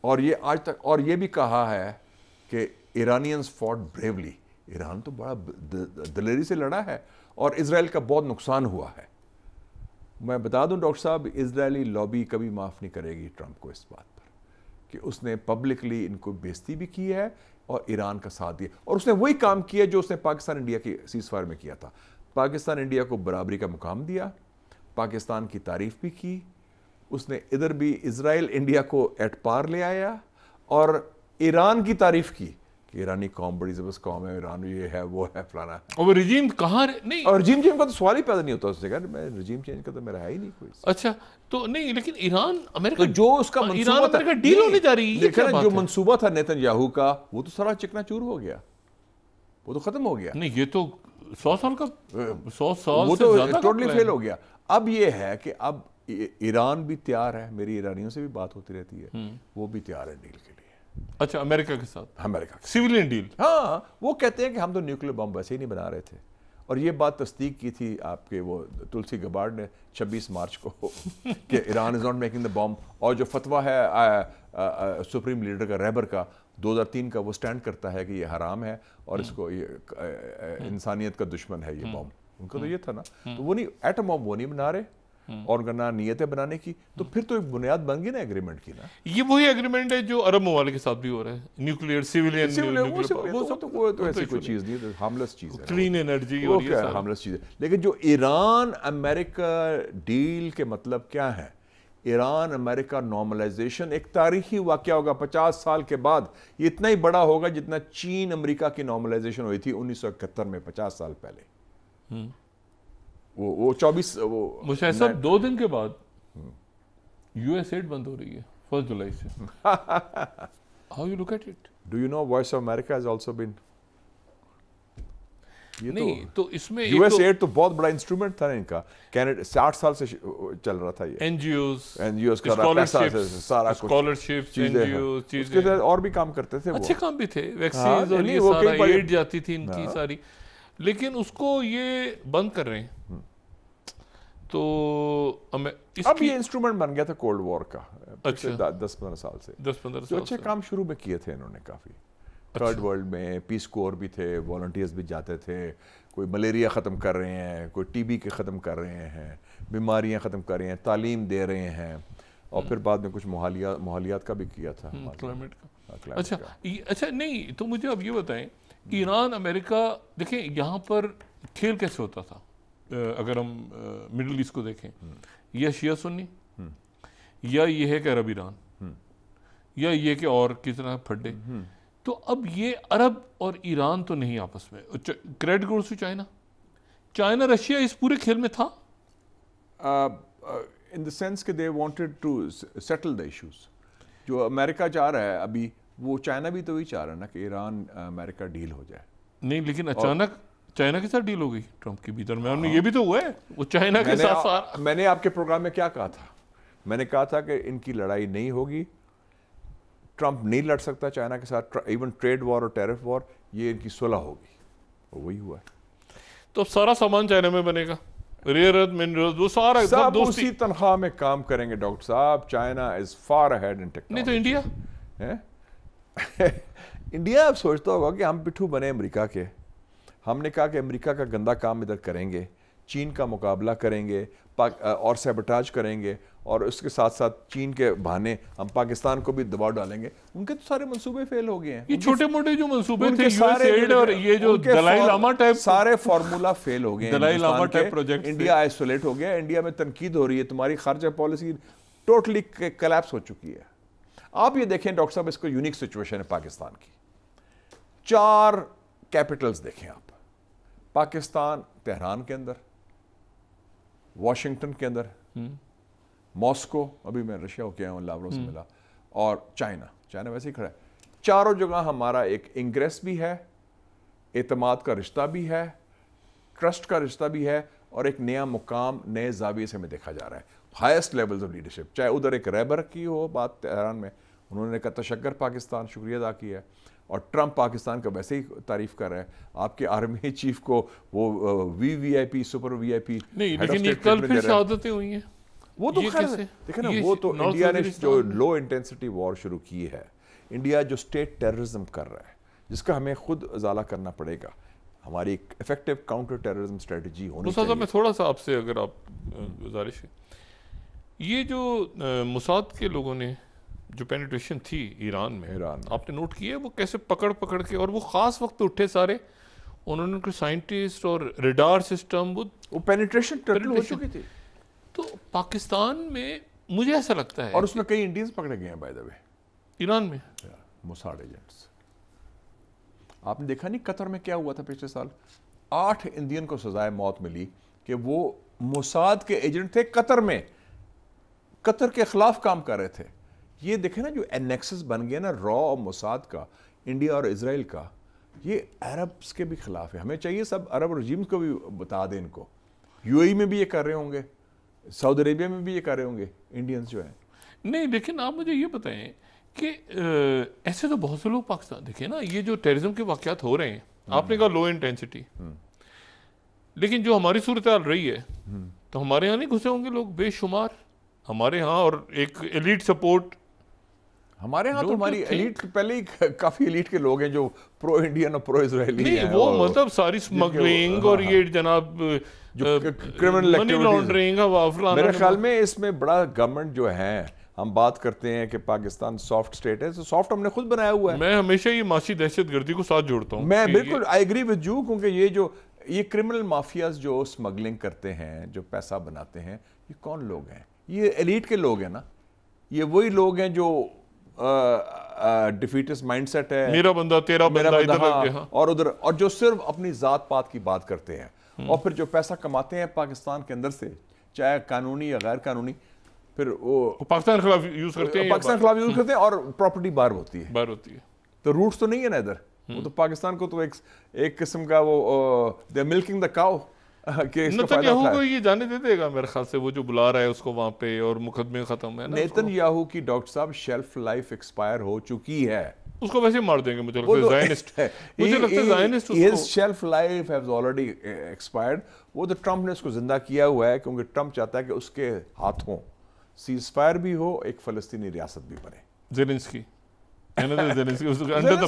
اور یہ آج تک, اور یہ بھی کہا ہے کہ ایرانینز فوٹ بریولی, ایران تو بڑا دلیری سے لڑا ہے اور اسرائیل کا بہت نقصان ہوا ہے. میں بتا دوں ڈاکٹر صاحب, اسرائیلی لابی کبھی معاف نہیں کرے گی ٹرمپ کو اس بات پر کہ اس نے پبلکلی ان کو بےزتی بھی کی ہے اور ایران کا ساتھ دیا, اور اس نے وہی کام کیا جو اس نے پاکستان انڈیا کی سیز فائر میں کیا تھا. پاکستان انڈیا کو برابری کا مقام دیا, پاکستان کی تعریف بھی کی, اس نے ادھر بھی اسرائیل انڈیا کو ایٹ پار لے آیا, اور ایران کی تعریف کی کہ ایرانی قوم بڑی زبردست قوم ہے, ایران یہ ہے وہ ہے فلانا. اور وہ رجیم کہاں نہیں, اور رجیم چینج کا تو سوال ہی پیدا نہیں ہوتا اس سے, میں رجیم چینج کا تو میرا ہے ہی نہیں کوئی. اچھا تو نہیں, لیکن ایران امریکہ جو اس کا منصوبہ تھا, ڈیل ہونے جا رہی ہے, جو منصوبہ تھا نیتن یاہو کا, وہ تو سارا چکنا چور ہو گیا, وہ تو ختم ہو گیا. نہیں, یہ تو 100 سال کا 100 سال وہ تو ٹوٹلی فیل ہو گیا. اب یہ ہے کہ اب ایران بھی تیار ہے, میری ایرانیوں سے بھی بات ہوتی رہتی ہے, وہ بھی تیار ہے ڈیل کے لیے. اچھا, امریکہ کے ساتھ, امریکہ سیویلین ڈیل. ہاں, وہ کہتے ہیں کہ ہم تو نیوکلیر بم ویسے ہی نہیں بنا رہے تھے, اور یہ بات تصدیق کی تھی آپ کے وہ تلسی گبارڈ نے 26 مارچ کو کہ Iran is not making the bomb. اور جو فتویٰ ہے سپریم لیڈر کا, ریبر کا 2003 کا, وہ سٹینڈ کرتا ہے کہ یہ حرام ہے اور اس کو یہ انسانیت کا دشمن ہے یہ بم. ان کا تو یہ تھا نا, تو وہ نہیں, ایٹم بم وہ نہیں بنا رہے, اور کرنا نیتیں بنانے کی, تو پھر تو ایک بنیاد بن گئی نا ایگریمنٹ کی نا. یہ وہی ایگریمنٹ ہے جو عرب ممالک کے ساتھ بھی ہو رہا ہے, نیوکلیئر سیویلین, وہ تو ایسی کوئی چیز نہیں ہے, ہارملیس چیز ہے, کلین انرجی, وہ کیا ہے, ہارملیس چیز ہے. لیکن جو ایران امریکہ ڈیل کے مطلب کیا ہے, ایران امریکہ نارملائزیشن ایک تاریخی واقعہ ہوگا 50 سال کے بعد. یہ اتنا ہی بڑا ہوگا جتنا چین امریکہ کی نارملائزیشن ہوئی تھی 1971 میں, 50 سال پہلے. وہ 24 مشاہد صاحب 2 دن کے بعد یو ایس ایڈ بند ہو رہی ہے 1 جولائی سے. How you look at it? Do you know Voice of America has also been, نہیں تو اس میں یو ایس ایڈ تو بہت بڑا انسٹرومنٹ تھا ان کا, کینیڈا 60 سال سے چل رہا تھا. یہ این جی اوز کا سارا اسکالرشپس, این جی اوز, چیزیں اور بھی کام کرتے تھے, اچھے کام بھی تھے, ویکسینز اور یہ سارا ایڈ جاتی تھی ان کی ساری, لیکن اس کو یہ بند کر رہے ہیں. تو اب یہ انسٹرومنٹ بن گیا تھا کولڈ وار کا 10-15 سال سے. 10-15 سال اچھے کام شروع میں کیے تھے انہوں نے کافی. تھرڈ ورلڈ میں پیس کور بھی تھے, والنٹیئرز بھی جاتے تھے, کوئی ملیریا ختم کر رہے ہیں, کوئی ٹی بی کے ختم کر رہے ہیں, بیماریاں ختم کر رہے ہیں, تعلیم دے رہے ہیں, اور پھر بعد میں کچھ ماحولیات کا بھی کیا تھا, کلائمیٹ کا. اچھا نہیں, تو مجھے اب یہ بتائیں, ایران امریکہ, دیکھیں یہاں پر کھیل کیسے ہوتا تھا اگر ہم مڈل ایسٹ کو دیکھیں, یا شیعہ سنی, یا یہ ہے کہ عرب ایران, یا یہ کہ اور کتنا پھڈے. تو اب یہ عرب اور ایران تو نہیں آپس میں, credit goes to China, China Russia اس پورے کھیل میں تھا ان دا سینس کہ they wanted to settle the issues. جو امریکہ چاہ رہا ہے ابھی, وہ چائنا بھی تو وہی چاہ رہا ہے نا کہ ایران امریکہ ڈیل ہو جائے. نہیں, لیکن اچانک چائنا کے ساتھ ڈیل ہو گئی ٹرمپ کے بھی درمیان میں, یہ بھی تو ہوا ہے, وہ چائنا کے ساتھ. میں نے آپ کے پروگرام میں کیا کہا تھا, میں نے کہا تھا کہ ان کی لڑائی نہیں ہوگی, ٹرمپ نہیں لڑ سکتا چائنا کے ساتھ, ایون ٹریڈ وار اور ٹیرف وار, یہ ان کی صلح ہوگی, وہی ہوا ہے. تو سارا سامان چائنا میں بنے گا, ریئر ارتھ منرلز, وہ سارا سب اسی تنخواہ میں کام کریں گے ڈاکٹر صاحب. China is for ahead in technology. نہیں تو انڈیا انڈیا اب سوچتا ہوگا کہ ہم پٹھو بنے امریکہ کے. ہم نے کہا کہ امریکہ کا گندا کام ادھر کریں گے, چین کا مقابلہ کریں گے اور سیبوٹاج کریں گے، اور اس کے ساتھ ساتھ چین کے بہانے ہم پاکستان کو بھی دباؤ ڈالیں گے، ان کے تو سارے منصوبے فیل ہو گئے ہیں. یہ چھوٹے موٹے جو منصوبے تھے یو ایس ایڈ اور یہ جو دلائی لاما ٹائپ سارے فارمولا فیل ہو گئے ہیں. Dalai Lama type project, India isolate ہو گیا. انڈیا میں تنقید ہو رہی ہے، تمہاری خارجہ پالیسی ٹوٹلی کلیپس ہو چکی ہے. آپ یہ دیکھیں ڈاکٹر صاحب، اس کو یونیک سچویشن ہے پاکستان کی. 4 کیپٹلز دیکھیں آپ. پاکستان تہران کے اندر، واشنگٹن کے اندر، ماسکو، ابھی میں رشیا ہو کے آیا ہوں، لاورو سے ملا، اور چائنا ویسے ہی کھڑا ہے. چاروں جگہ ہمارا ایک انگریس بھی ہے، اعتماد کا رشتہ بھی ہے، ٹرسٹ کا رشتہ بھی ہے، اور ایک نیا مقام نئے زاویے سے ہمیں دیکھا جا رہا ہے. ہائیسٹ لیولز آف لیڈرشپ، چاہے ادھر ایک ریبر کی ہو بات تہران میں، انہوں نے کہا تشکر پاکستان، شکریہ ادا کیا ہے، اور ٹرمپ پاکستان کا ویسے ہی تعریف کر رہا ہے. آپ کے آرمی چیف کو وہ وی آئی پی، سپر وی آئی پی نہیں، لیکن یہ کل پھر شہادتیں ہوئی ہیں. وہ تو خیر دیکھیں نا، وہ تو انڈیا نے جو لو انٹینسٹی وار شروع کی ہے، انڈیا جو اسٹیٹ ٹیررزم کر رہا ہے، جس کا ہمیں خود ازالہ کرنا پڑے گا. ہماری ایک افیکٹو کاؤنٹر ٹیررزم اسٹریٹجی ہونی چاہیے. میں تھوڑا سا آپ سے اگر آپ گزارش ہے، یہ جو موساد کے لوگوں نے جو پینیٹریشن تھی ایران میں، آپ نے نوٹ کیا ہے وہ کیسے پکڑ کے، اور وہ خاص وقت اٹھے سارے، انہوں نے کوئی سائنٹسٹ اور ریڈار سسٹم، وہ پینیٹریشن ٹرٹل ہو چکی تھی. تو پاکستان میں مجھے ایسا لگتا ہے، اور اس میں کئی انڈینز پکڑے گئے ہیں بائی دا وے ایران میں، موساد ایجنٹس. آپ نے دیکھا نہیں قطر میں کیا ہوا تھا پچھلے سال؟ 8 انڈین کو سزائے موت ملی کہ وہ موساد کے ایجنٹ تھے، قطر میں قطر کے خلاف کام کر رہے تھے. یہ دیکھیں نا جو اینیکسس بن گیا نا را اور موساد کا، انڈیا اور اسرائیل کا، یہ عربس کے بھی خلاف ہے. ہمیں چاہیے سب عرب رجیمز کو بھی بتا دیں ان کو. یو اے میں بھی یہ کر رہے ہوں گے، سعودی عربیہ میں بھی یہ کر رہے ہوں گے انڈینز جو ہیں. نہیں لیکن آپ مجھے یہ بتائیں کہ ایسے تو بہت سے لوگ پاکستان، دیکھیں نا یہ جو ٹیررزم کے واقعات ہو رہے ہیں، آپ نے کہا لو انٹینسٹی، لیکن جو ہماری صورتحال رہی ہے تو ہمارے ہاں نہیں گھسے ہوں گے لوگ بے شمار ہمارے ہاں، اور ایک ایلیٹ سپورٹ ہمارے ہاں. تو ہماری ایلیٹ پہلے ہی کافی ایلیٹ کے لوگ ہیں جو پرو انڈین اور پرو اسرائیلی ہیں. وہ مطلب ساری سمگلنگ اور یہ جناب منی لانڈرنگ، میرے خیال میں اس میں بڑا گورنمنٹ جو ہے، ہم بات کرتے ہیں کہ پاکستان سافٹ اسٹیٹ ہے، سافٹ ہم نے خود بنایا ہوا ہے. میں ہمیشہ یہ معاشی دہشت گردی کو ساتھ جوڑتا ہوں. میں بالکل آئی ایگری ود یو، کیونکہ یہ کرمنل مافیاز جو اسمگلنگ کرتے ہیں، جو پیسہ بناتے ہیں، یہ کون لوگ ہیں؟ یہ ایلیٹ کے لوگ ہیں نا. یہ وہی لوگ ہیں جو ڈیفیٹس مائنڈ سیٹ ہے، میرا بندہ تیرا بندہ ادھر لگ گیا، اور ادھر، اور جو صرف اپنی ذات پات کی بات کرتے ہیں، اور پھر جو پیسہ کماتے ہیں پاکستان کے اندر سے، چاہے قانونی یا غیر قانونی، پھر وہ پاکستان خلاف یوز کرتے ہیں، اور پراپرٹی بار ہوتی ہے. تو روٹس تو نہیں ہے نا ادھر. وہ تو پاکستان کو تو ایک قسم کا وہ دے ملکنگ دا کاؤ کہ اس کا فائدہ نیتن یاہو کو یہ جانے دے دے گا میرے خیال سے، وہ جو بلا رہا ہے اس کو وہاں پہ، اور مقدمے ختم ہے. نیتن یاہو کی ڈاکٹر صاحب شیلف لائف ایکسپائر ہو چکی ہے. اس کو ویسے مار دیں گے، مجھے لگتا ہے زائنسٹ، مجھے لگتا ہے زائنسٹ. his shelf life has already expired. وہ تو ٹرمپ نے اس کو زندہ کیا ہوا ہے، کیونکہ ٹرمپ چاہتا ہے کہ اس کے ہاتھوں سیز فائر بھی ہو، ایک فلسطینی ریاست بھی بنے. زیلنسکی انڈر دا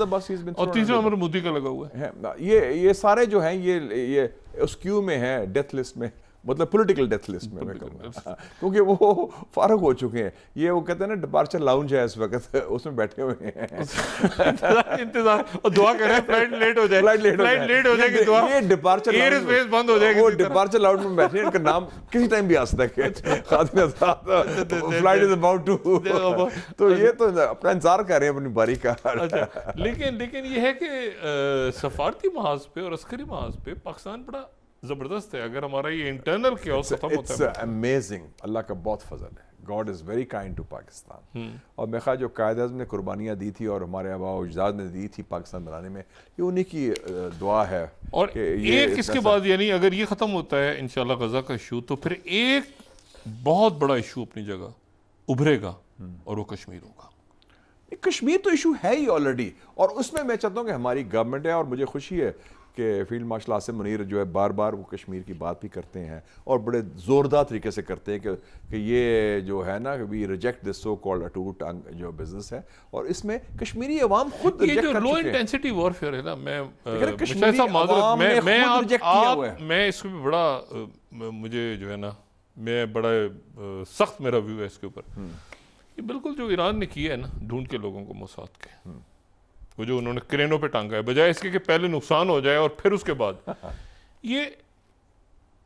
بس، اور تیسرا عمر مودی کا لگا ہوا ہے. یہ سارے جو ہیں یہ اس کیو میں ہیں، ڈیتھ لسٹ میں، مطلب پولیٹیکل ڈیتھ لسٹ میں کہوں گا، کیونکہ وہ فارغ ہو چکے ہیں. یہ وہ کہتے ہیں نا ڈپارچر لاؤنج ہے اس وقت، اس میں بیٹھے ہوئے ہیں انتظار، اور دعا کر رہے ہیں فلائٹ لیٹ ہو جائے، فلائٹ لیٹ ہو جائے گی دعا، یہ ڈپارچر ایئر اسپیس بند ہو جائے گی. وہ ڈپارچر لاؤنج میں بیٹھے ہیں، ان کا نام کسی ٹائم بھی آ سکتا ہے، فلائٹ از اباؤٹ ٹو. تو یہ تو اپنا انتظار کر رہے ہیں اپنی باری کا. لیکن یہ ہے کہ سفارتی محاذ پہ اور عسکری محاذ پہ پاکستان بڑا زبردست ہے. اگر ہمارا یہ انٹرنل کیوس ختم ہوتا ہے، اٹس امیزنگ. اللہ کا بہت فضل ہے. God is very kind to Pakistan. اور میں خواہ جو قائد اعظم نے قربانیاں دی تھی اور ہمارے آباء و اجداد نے دی تھی پاکستان بنانے میں، یہ انہی کی دعا ہے. اور ایک اس کے بعد، یعنی اگر یہ ختم ہوتا ہے انشاءاللہ غزہ کا ایشو، تو پھر ایک بہت بڑا ایشو اپنی جگہ ابھرے گا، اور وہ کشمیر ہوگا. کشمیر تو ایشو ہے ہی آلریڈی، اور اس میں چاہتا ہوں کہ ہماری گورنمنٹ ہے، اور مجھے خوشی ہے کہ فیلڈ مارشل عاصم منیر جو ہے بار بار وہ کشمیر کی بات بھی کرتے ہیں اور بڑے زوردار طریقے سے کرتے ہیں کہ یہ جو ہے نا we reject this so called اٹوٹ جو بزنس ہے، اور اس میں کشمیری عوام خود یہ جو لو انٹینسٹی وارفیئر ہے نا، میں اس کو بھی بڑا مجھے جو ہے نا میں بڑا سخت میرا ویو ہے اس کے اوپر. یہ بالکل جو ایران نے کیا ہے نا ڈھونڈ کے لوگوں کو موساد کے، وہ جو انہوں نے کرینوں پہ ٹانگا ہے، بجائے اس کے کہ پہلے نقصان ہو جائے اور پھر اس کے بعد یہ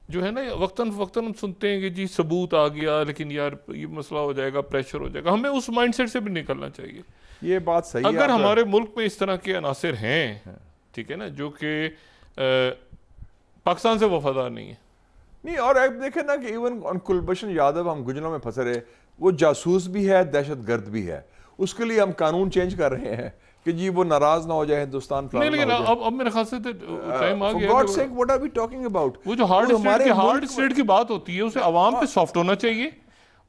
جو ہے نا وقتاً فوقتاً ہم سنتے ہیں کہ جی ثبوت آ گیا لیکن یار یہ مسئلہ ہو جائے گا، پریشر ہو جائے گا. ہمیں اس مائنڈ سیٹ سے بھی نکلنا چاہیے. یہ بات صحیح ہے. اگر ہمارے ملک میں اس طرح کے عناصر ہیں ٹھیک ہے نا جو کہ پاکستان سے وفادار نہیں ہیں. نہیں، اور آپ دیکھیں نا کہ ایون کلبھشن یادو ہم گجروں میں پھنسے رہے، وہ جاسوس بھی ہے، دہشت گرد بھی ہے. اس کے لیے ہم قانون چینج کر رہے ہیں کہ جی وہ ناراض نہ ہو جائے ہندوستان. نہیں لیکن اب میرے خیال سے ٹائم آ گیا. For God's sake, what are we talking about? وہ جو ہارڈ اسٹیٹ کی بات ہوتی ہے اسے عوام پہ سافٹ ہونا چاہیے،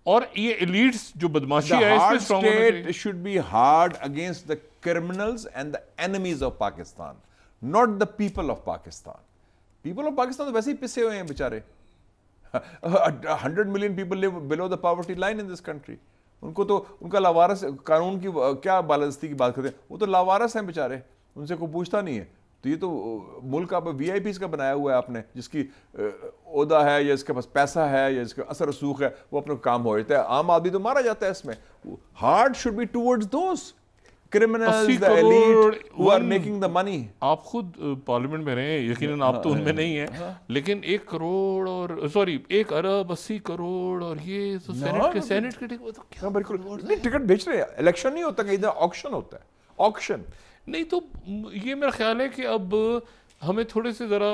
اور یہ ایلیٹس جو بدماشی ہے اس پہ اسٹرانگ ہونا چاہیے. It should be hard against the criminals and the enemies of Pakistan, not the people of Pakistan. People of Pakistan تو ویسے ہی پسے ہوئے ہیں بیچارے. 100 million people live below the poverty line in this country. ان کو تو ان کا لاوارث قانون کی کیا بالادستی کی بات کرتے ہیں، وہ تو لاوارث ہیں بیچارے، ان سے کوئی پوچھتا نہیں ہے. تو یہ تو ملک آپ وی آئی پیز کا بنایا ہوا ہے آپ نے، جس کی عہدہ ہے یا اس کے پاس پیسہ ہے یا اس کا اثر رسوخ ہے، وہ اپنا کام ہو جاتا ہے. عام آدمی تو مارا جاتا ہے اس میں. Hard should be towards those criminals, the elite who are making the money. آپ خود پارلیمنٹ میں رہے ہیں، یقیناً آپ تو ان میں نہیں ہیں، لیکن 1 کروڑ اور 1 ارب 80 کروڑ اور یہ تو سینٹ کے ٹکٹ بیچ رہے ہیں. الیکشن نہیں ہوتا، کہیں آکشن ہوتا ہے. آکشن نہیں تو یہ میرا خیال ہے کہ اب ہمیں تھوڑے سے ذرا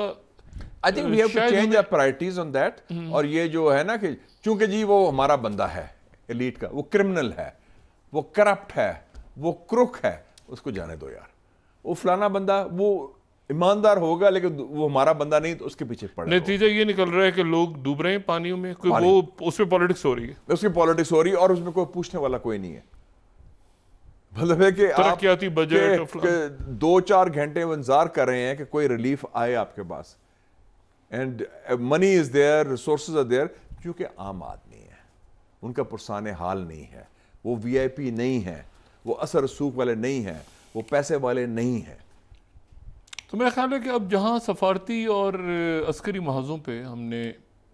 I think we have to change our priorities on that. اور یہ جو ہے نا کہ چونکہ جی وہ ہمارا بندہ ہے ایلیٹ کا، وہ کرمنل ہے، وہ کرپٹ ہے، وہ کروک ہے، اس کو جانے دو یار. وہ فلانا بندہ وہ ایماندار ہوگا لیکن وہ ہمارا بندہ نہیں، تو اس کے پیچھے پڑے. نتیجہ یہ نکل رہا ہے کہ لوگ ڈوب رہے ہیں پانیوں میں، وہ اس میں پالیٹکس ہو رہی ہے، اس کی پالیٹکس ہو رہی ہے، اور اس میں کوئی پوچھنے والا کوئی نہیں ہے. مطلب ہے کہ ترقیاتی بجٹ 2-4 گھنٹے وہ انتظار کر رہے ہیں کہ کوئی ریلیف آئے آپ کے پاس. And money is there, resources are there. کیونکہ عام آدمی ہے، ان کا پرسان حال نہیں ہے، وہ وی آئی پی نہیں ہے، وہ اثر رسوخ والے نہیں ہیں، وہ پیسے والے نہیں ہیں. تو میرا خیال ہے کہ اب جہاں سفارتی اور عسکری محاذوں پہ ہم نے،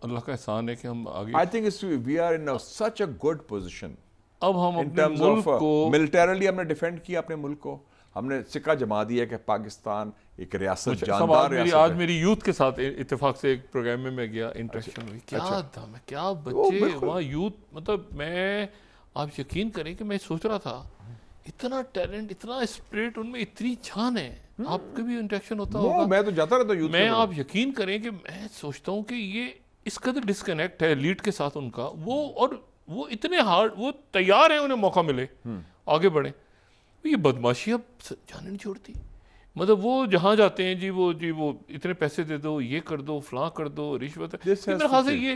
اللہ کا احسان ہے کہ ہم آگے، I think we are in such a good position. اب ہم اپنے ملک کو ملٹریلی ہم نے ڈیفینڈ کیا اپنے ملک کو. ہم نے سکہ جما دیا کہ پاکستان ایک ریاست جاندار ریاست ہے. آج میری یوتھ کے ساتھ اتفاق سے ایک پروگرام میں گیا، انٹریکشن ہوئی، کیا تھا میں کیا بچے وہاں یوتھ، مطلب میں آپ یقین کریں کہ میں سوچ رہا تھا اتنا ٹیلنٹ، اتنا اسپرٹ ان میں، اتنی جان ہے. آپ کے بھی انٹریکشن ہوتا ہوگا. میں تو جاتا رہتا یوتھ میں، آپ یقین کریں کہ میں سوچتا ہوں کہ یہ اس قدر ڈسکنیکٹ ہے لیڈ کے ساتھ ان کا، وہ اور وہ اتنے ہارڈ، وہ تیار ہیں انہیں موقع ملے آگے بڑھیں. یہ بدماشی اب جانے نہیں چھوڑتی. مطلب وہ جہاں جاتے ہیں جی وہ اتنے پیسے دے دو، یہ کر دو، فلاں کر دو، رشوت. میرے خیال سے یہ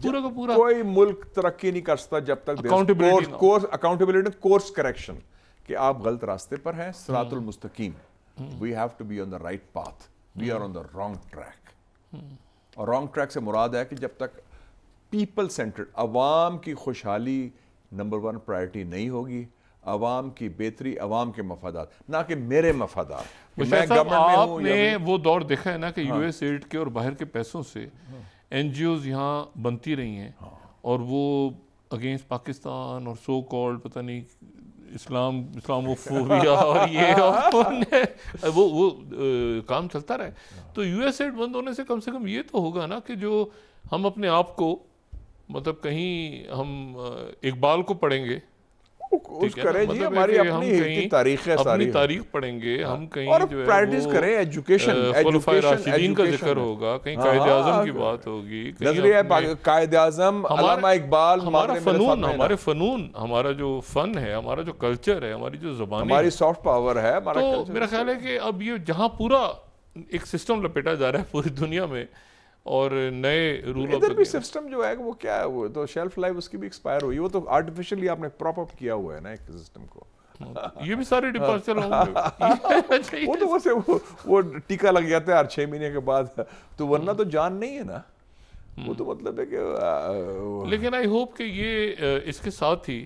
پورا کا پورا کوئی ملک ترقی نہیں کر سکتا جب تک اکاؤنٹیبلٹی، کورس کریکشن، کہ آپ غلط راستے پر ہیں. صراط المستقیم. We have to be on the right path. We are on the wrong track. اور wrong track سے مراد ہے کہ جب تک پیپل سینٹرڈ، عوام کی خوشحالی نمبر 1 پرائرٹی نہیں ہوگی، عوام کی بہتری، عوام کے مفادات، نہ کہ میرے مفادات. آپ نے وہ دور دیکھا ہے نا کہ یو ایس ایڈ کے اور باہر کے پیسوں سے این جی اوز یہاں بنتی رہی ہیں، اور وہ اگینسٹ پاکستان اور سو کالڈ پتہ نہیں اسلاموفوبیا اور یہ وہ کام چلتا رہے. تو یو ایس ایڈ بند ہونے سے کم یہ تو ہوگا نا کہ جو ہم اپنے آپ کو، مطلب کہیں ہم اقبال کو پڑھیں گے، ہماری تاریخ ہے، اپنی تاریخ پڑھیں گے ہم، کہیں جو ہے پریکٹس کریں ایجوکیشن، خلفائے راشدین کا ذکر ہوگا، کہیں قائد اعظم کی بات ہوگی، نظریہ قائد اعظم، علامہ اقبال. ہمارے فنون، ہمارا جو فن ہے، ہمارا جو کلچر ہے، ہماری جو زبان، ہماری سافٹ پاور ہے. تو میرا خیال ہے کہ اب یہ جہاں پورا ایک سسٹم لپیٹا جا رہا ہے پوری دنیا میں، اور نئے رول ادھر بھی سسٹم جو ہے وہ کیا ہے، وہ تو شیلف لائف اس کی بھی ایکسپائر ہوئی. وہ تو آرٹیفیشلی آپ نے پراپ اپ کیا ہوا ہے نا ایک سسٹم کو. یہ بھی سارے ڈپارچر ہوں وہ تو ویسے وہ ٹیکا لگ جاتا ہے ہر 6 مہینے کے بعد، تو ورنہ تو جان نہیں ہے نا، وہ تو مطلب ہے کہ لیکن آئی ہوپ کہ یہ اس کے ساتھ ہی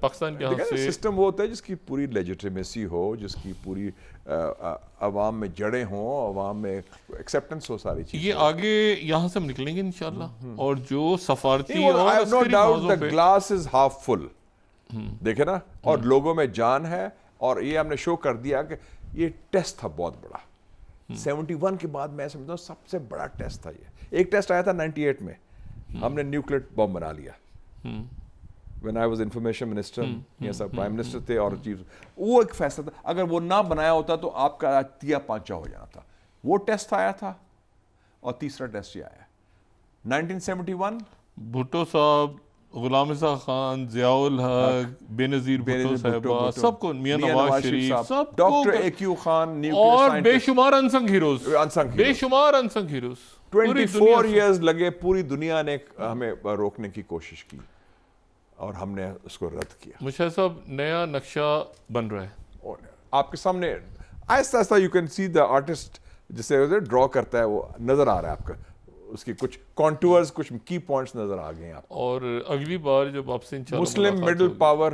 پاکستان کے یہاں سے سسٹم وہ ہوتا ہے جس کی پوری لیجیٹیمیسی ہو، جس کی پوری عوام میں جڑیں ہوں، عوام میں ایکسیپٹنس ہو ساری چیزیں. یہ آگے یہاں سے ہم نکلیں گے انشاءاللہ، اور جو سفارتی اور no عسکری doubt موضوع the پہ glass is half full، دیکھیں نا، اور لوگوں میں جان ہے، اور یہ ہم نے شو کر دیا کہ یہ ٹیسٹ تھا بہت بڑا. 71 کے بعد میں سمجھتا ہوں سب سے بڑا ٹیسٹ تھا یہ. ایک ٹیسٹ آیا تھا 98 میں، ہم نے نیوکلیر بم بنا لیا. when I was information minister, یہ سب پرائم منسٹر تھے اور چیف، وہ ایک فیصلہ تھا. اگر وہ نہ بنایا ہوتا تو آپ کا تیا پانچا ہو جانا تھا. وہ ٹیسٹ آیا تھا، اور تیسرا ٹیسٹ یہ آیا 1971. بھٹو صاحب، غلام رضا خان، ضیاء الحق، بے نظیر بھٹو صاحبہ، سب کو، میاں نواز شریف، سب کو، ڈاکٹر اے کیو خان، اور بے شمار انسنگ ہیروز، بے شمار انسنگ ہیروز. 24 ایئرز لگے، پوری دنیا نے ہمیں روکنے کی کوشش کی، اور ہم نے اس کو رد کیا. مشاہد صاحب، نیا نقشہ بن رہا ہے آپ کے سامنے، آہستہ آہستہ you can see the artist جسے ڈرا کرتا ہے، وہ نظر آ رہا ہے آپ کا، اس کی کچھ کانٹورز، کچھ کی پوائنٹس نظر آ گئے ہیں آپ. اور اگلی بار جب آپ سے انشاءاللہ مسلم مڈل پاور،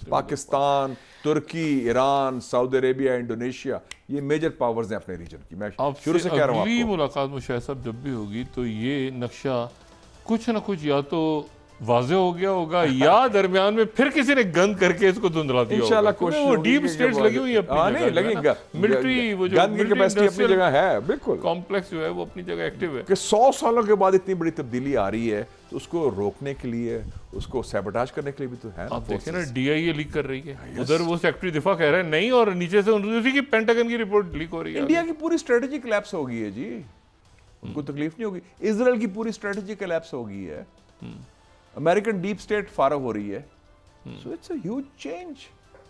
پاکستان، ترکی، ایران، سعودی عربیہ، انڈونیشیا، یہ میجر پاورز ہیں اپنے ریجن کی. میں شروع سے کہہ رہا ہوں اگلی ملاقات مشاہد صاحب جب بھی ہوگی تو یہ نقشہ کچھ نہ کچھ یا تو واضح ہو گیا ہوگا، یا درمیان میں پھر کسی نے گند کر کے اس کو دھندلا دیا ہوگا. انشاءاللہ کوشش وہ ڈیپ سٹیٹس لگی ہوئی ہیں اپنی جگہ، لگیں گا، ملٹری، وہ جو گن کی کیپیسٹی اپنی جگہ ہے، بالکل کمپلیکس جو ہے وہ اپنی جگہ ایکٹیو ہے. کہ 100 سالوں کے بعد اتنی بڑی تبدیلی آ رہی ہے، تو اس کو روکنے کے لیے، اس کو سیبوٹاج کرنے کے لیے بھی تو ہے. آپ دیکھیں نا، ڈی آئی اے لیک کر رہی ہے، ادھر وہ سیکرٹری دفاع کہہ رہے ہیں نہیں، اور نیچے سے اسی کی پینٹاگن کی رپورٹ لیک ہو رہی ہے. انڈیا کی پوری اسٹریٹجی کلیپس ہو گئی ہے جی، ان کو تکلیف نہیں ہوگی. اسرائیل کی پوری اسٹریٹجی کلیپس ہو گئی ہے، امریکن ڈیپ اسٹیٹ فارغ ہو رہی ہے. So it's a huge change,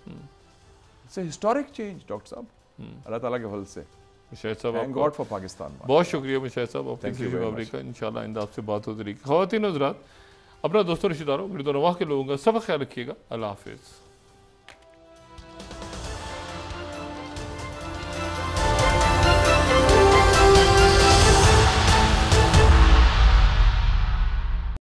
it's a historic change doctor صاحب، اللہ تعالیٰ کے فضل سے. مشاہد صاحب، تھینک گاڈ فار پاکستان. بہت شکریہ مشاہد صاحب، آپ کی خبری کا. انشاءاللہ آئندہ آپ سے بات ہوتی رہی. خواتین حضرات، اپنا دوستوں رشتہ داروں، میرے دونوں واہ کے لوگوں کا سب خیال رکھیے گا. اللہ حافظ.